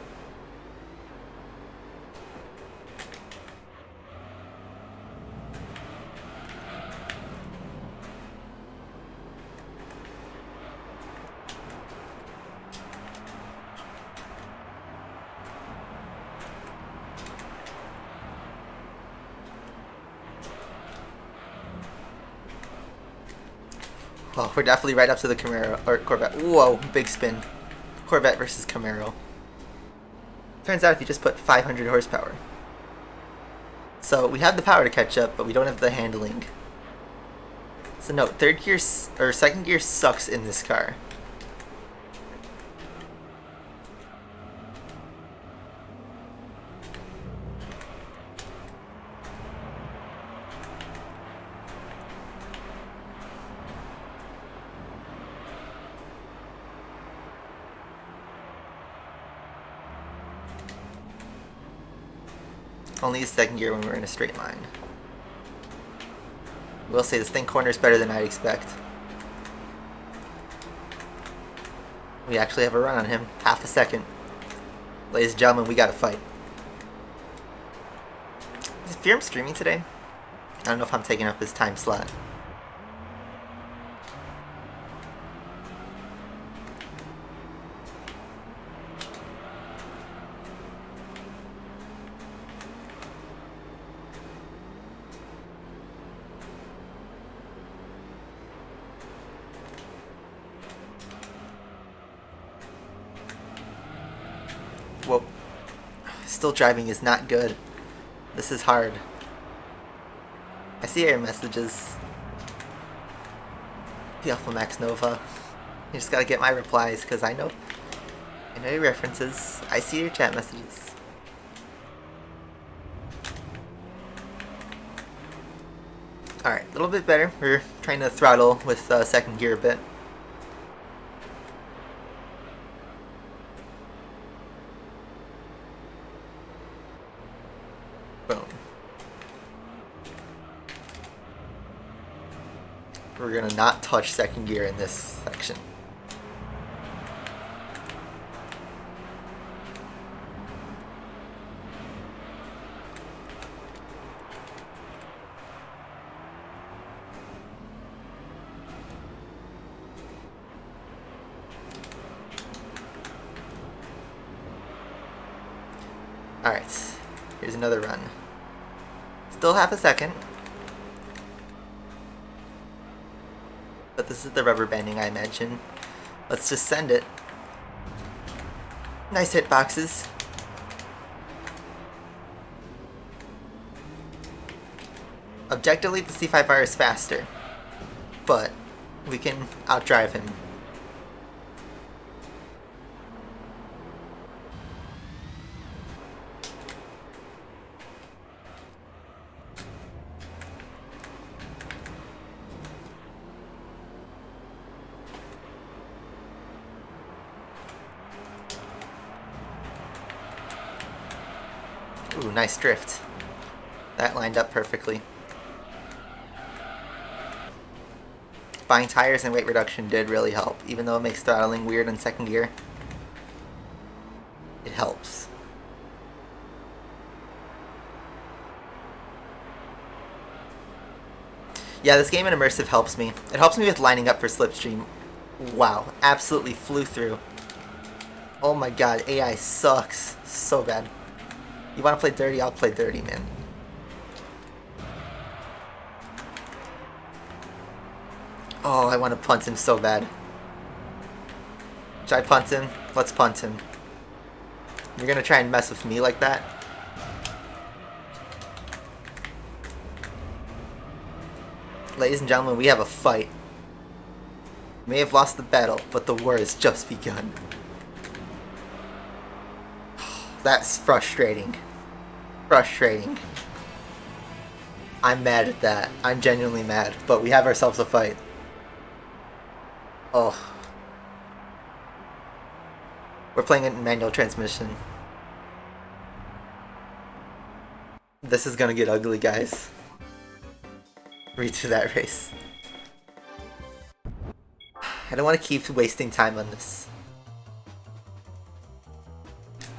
Oh, we're definitely right up to the Camaro, or Corvette. Whoa, big spin. Corvette versus Camaro. Turns out if you just put 500 horsepower. So we have the power to catch up, but we don't have the handling. So no, third gear, or second gear sucks in this car. Only the second gear when we're in a straight line. I will say this thing corners better than I'd expect. We actually have a run on him. Half a second. Ladies and gentlemen, we got to fight. Is Firm streaming today? I don't know if I'm taking up his time slot. Whoa. Still driving is not good. This is hard. I see your messages. The Alpha Max Nova. You just gotta get my replies, because I know your references. I see your chat messages. Alright, a little bit better. We're trying to throttle with second gear a bit. Boom. We're gonna not touch second gear in this section. Alright, here's another run. Still half a second. But this is the rubber banding, I imagine. Let's just send it. Nice hitboxes. Objectively, the C5R is faster, but we can outdrive him. Ooh, nice drift. That lined up perfectly. Buying tires and weight reduction did really help, even though it makes throttling weird in second gear. It helps. Yeah, this game in immersive helps me. It helps me with lining up for slipstream. Wow, absolutely flew through. Oh my god, AI sucks so bad. You want to play dirty? I'll play dirty, man. Oh, I want to punt him so bad. Should I punt him? Let's punt him. You're gonna try and mess with me like that? Ladies and gentlemen, we have a fight. We may have lost the battle, but the war has just begun. That's frustrating. Frustrating. I'm mad at that. I'm genuinely mad, but we have ourselves a fight. Oh. We're playing in manual transmission. This is gonna get ugly, guys. Redo that race. I don't want to keep wasting time on this.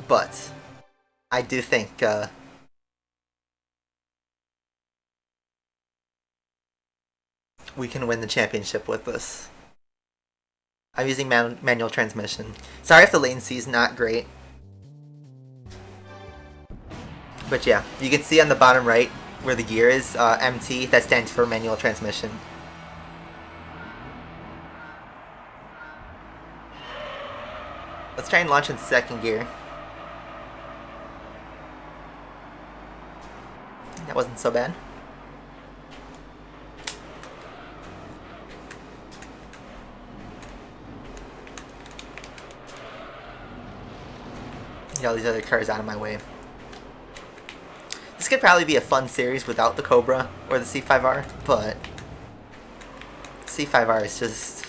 But I do think we can win the championship with this. I'm using manual transmission. Sorry if the latency is not great. But yeah, you can see on the bottom right where the gear is, MT, that stands for manual transmission. Let's try and launch in second gear. That wasn't so bad. Get all these other cars out of my way. This could probably be a fun series without the Cobra or the C5R, but C5R is just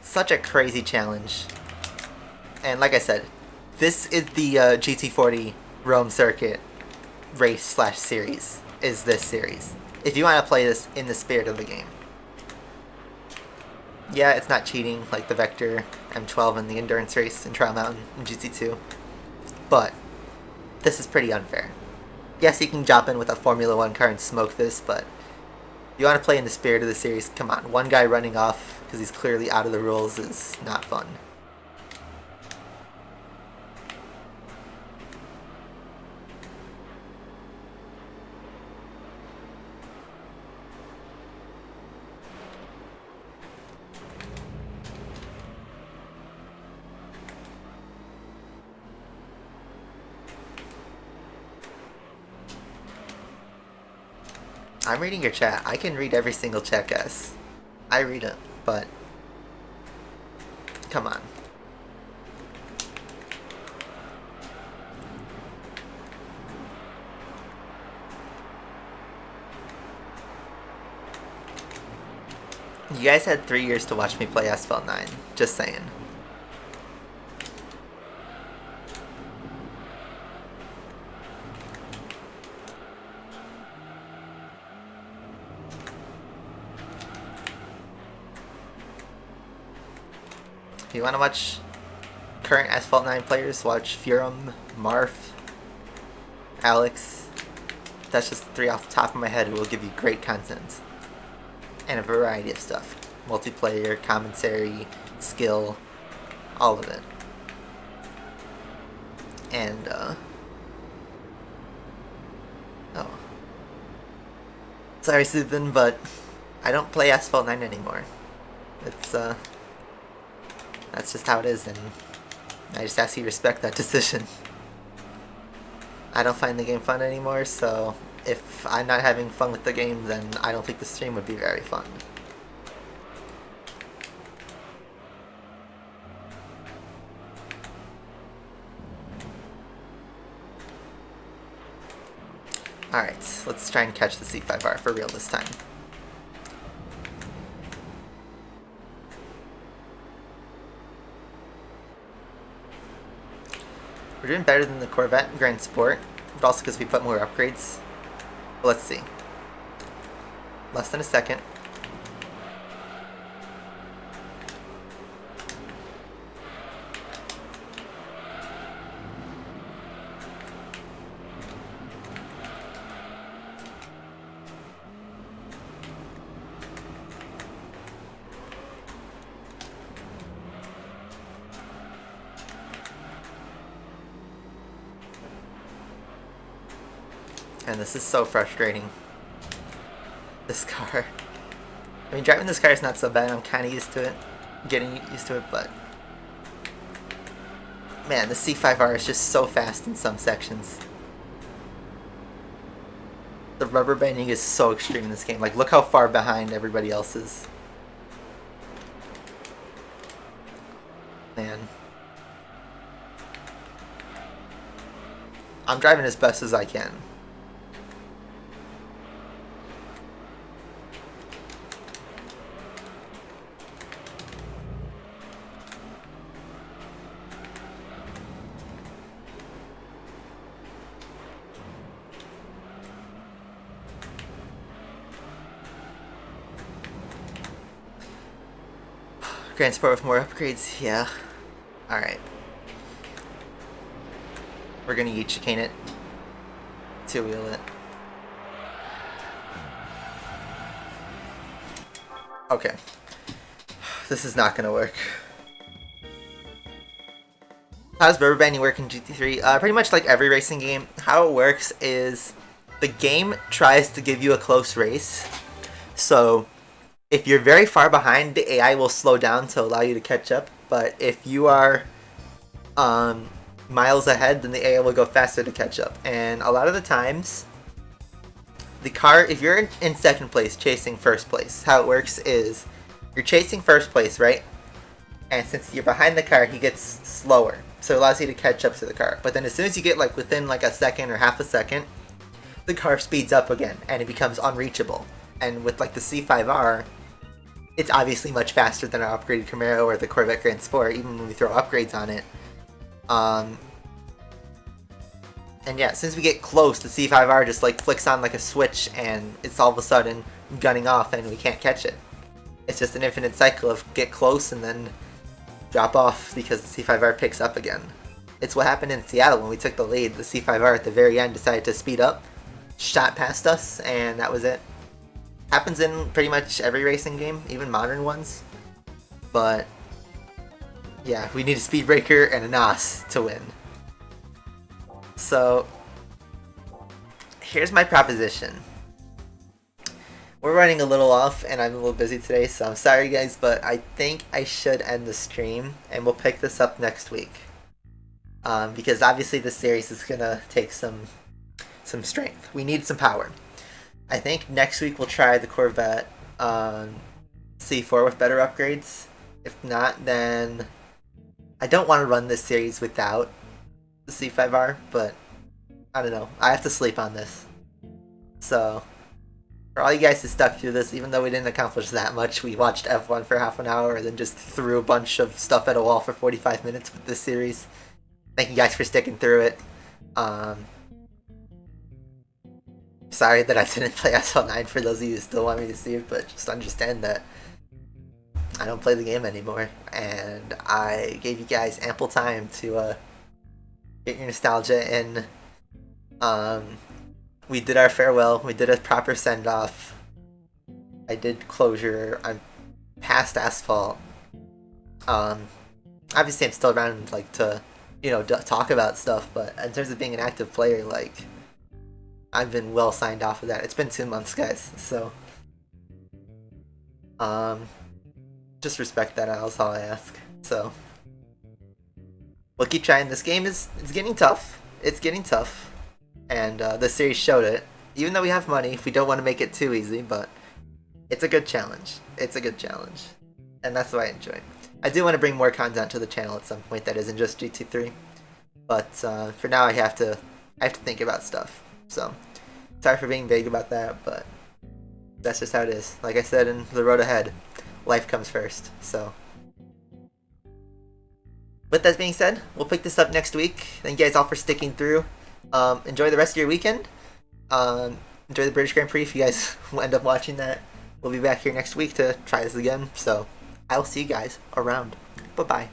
such a crazy challenge. And like I said, this is the GT40 Rome Circuit race/series, is this series. If you want to play this in the spirit of the game. Yeah, it's not cheating like the Vector M12 and the Endurance Race in Trial Mountain in GT2, but this is pretty unfair. Yes, you can jump in with a Formula 1 car and smoke this, but if you want to play in the spirit of the series, come on. One guy running off because he's clearly out of the rules is not fun. I'm reading your chat. I can read every single chat, guys. I read it, but come on. You guys had 3 years to watch me play Asphalt 9. Just saying. If you want to watch current Asphalt 9 players, watch Furum, Marf, Alex. That's just 3 off the top of my head who will give you great content. And a variety of stuff. Multiplayer, commentary, skill, all of it. And Sorry, Subin, but I don't play Asphalt 9 anymore. It's, that's just how it is, and I just ask you to respect that decision. I don't find the game fun anymore, so if I'm not having fun with the game, then I don't think the stream would be very fun. Alright, let's try and catch the C5R for real this time. We're doing better than the Corvette Grand Sport, but also because we put more upgrades. But let's see. Less than a second. And this is so frustrating. This car. I mean, driving this car is not so bad. I'm kind of used to it. Getting used to it, but... Man, the C5R is just so fast in some sections. The rubber banding is so extreme in this game. Like, look how far behind everybody else is. Man. I'm driving as best as I can. Grand Sport with more upgrades, yeah. Alright. We're gonna chicane it. Two-wheel it. Okay. This is not gonna work. How does rubber banding work in GT3? Pretty much like every racing game, how it works is the game tries to give you a close race. So if you're very far behind, the AI will slow down to allow you to catch up. But if you are miles ahead, then the AI will go faster to catch up. And a lot of the times, the car, if you're in second place chasing first place, how it works is you're chasing first place, right? And since you're behind the car, he gets slower. So it allows you to catch up to the car. But then as soon as you get like within like a second or half a second, the car speeds up again and it becomes unreachable. And with like the C5R, it's obviously much faster than our upgraded Camaro or the Corvette Grand Sport, even when we throw upgrades on it. And yeah, since we get close, the C5R just like flicks on like a switch and it's all of a sudden gunning off and we can't catch it. It's just an infinite cycle of get close and then drop off because the C5R picks up again. It's what happened in Seattle when we took the lead. The C5R at the very end decided to speed up, shot past us, and that was it. Happens in pretty much every racing game, even modern ones. But yeah, we need a speed breaker and a NOS to win. So here's my proposition. We're running a little off and I'm a little busy today, so I'm sorry guys, but I think I should end the stream and we'll pick this up next week. Because obviously this series is gonna take some strength. We need some power. I think next week we'll try the Corvette C4 with better upgrades. If not, then I don't want to run this series without the C5R, but I don't know. I have to sleep on this. So, for all you guys who stuck through this, even though we didn't accomplish that much, we watched F1 for half an hour and then just threw a bunch of stuff at a wall for 45 minutes with this series. Thank you guys for sticking through it. Sorry that I didn't play Asphalt 9 for those of you who still want me to see it, but just understand that I don't play the game anymore, and I gave you guys ample time to get your nostalgia in. We did our farewell, we did a proper send-off, I did closure, I'm past Asphalt. Obviously I'm still around like to, you know, talk about stuff, but in terms of being an active player, like, I've been well signed off of that. It's been 2 months, guys, so just respect that. That's all I ask. So we'll keep trying. This game it's getting tough. It's getting tough, and the series showed it. Even though we have money, we don't want to make it too easy, but it's a good challenge. It's a good challenge, and that's what I enjoy. I do want to bring more content to the channel at some point that isn't just GT3, but for now I have to think about stuff. So sorry for being vague about that, but that's just how it is. Like I said in the road ahead, life comes first. So with that being said, we'll pick this up next week. Thank you guys all for sticking through. Enjoy the rest of your weekend. Enjoy the British Grand Prix if you guys will end up watching that. We'll be back here next week to try this again. So I will see you guys around. Bye-bye.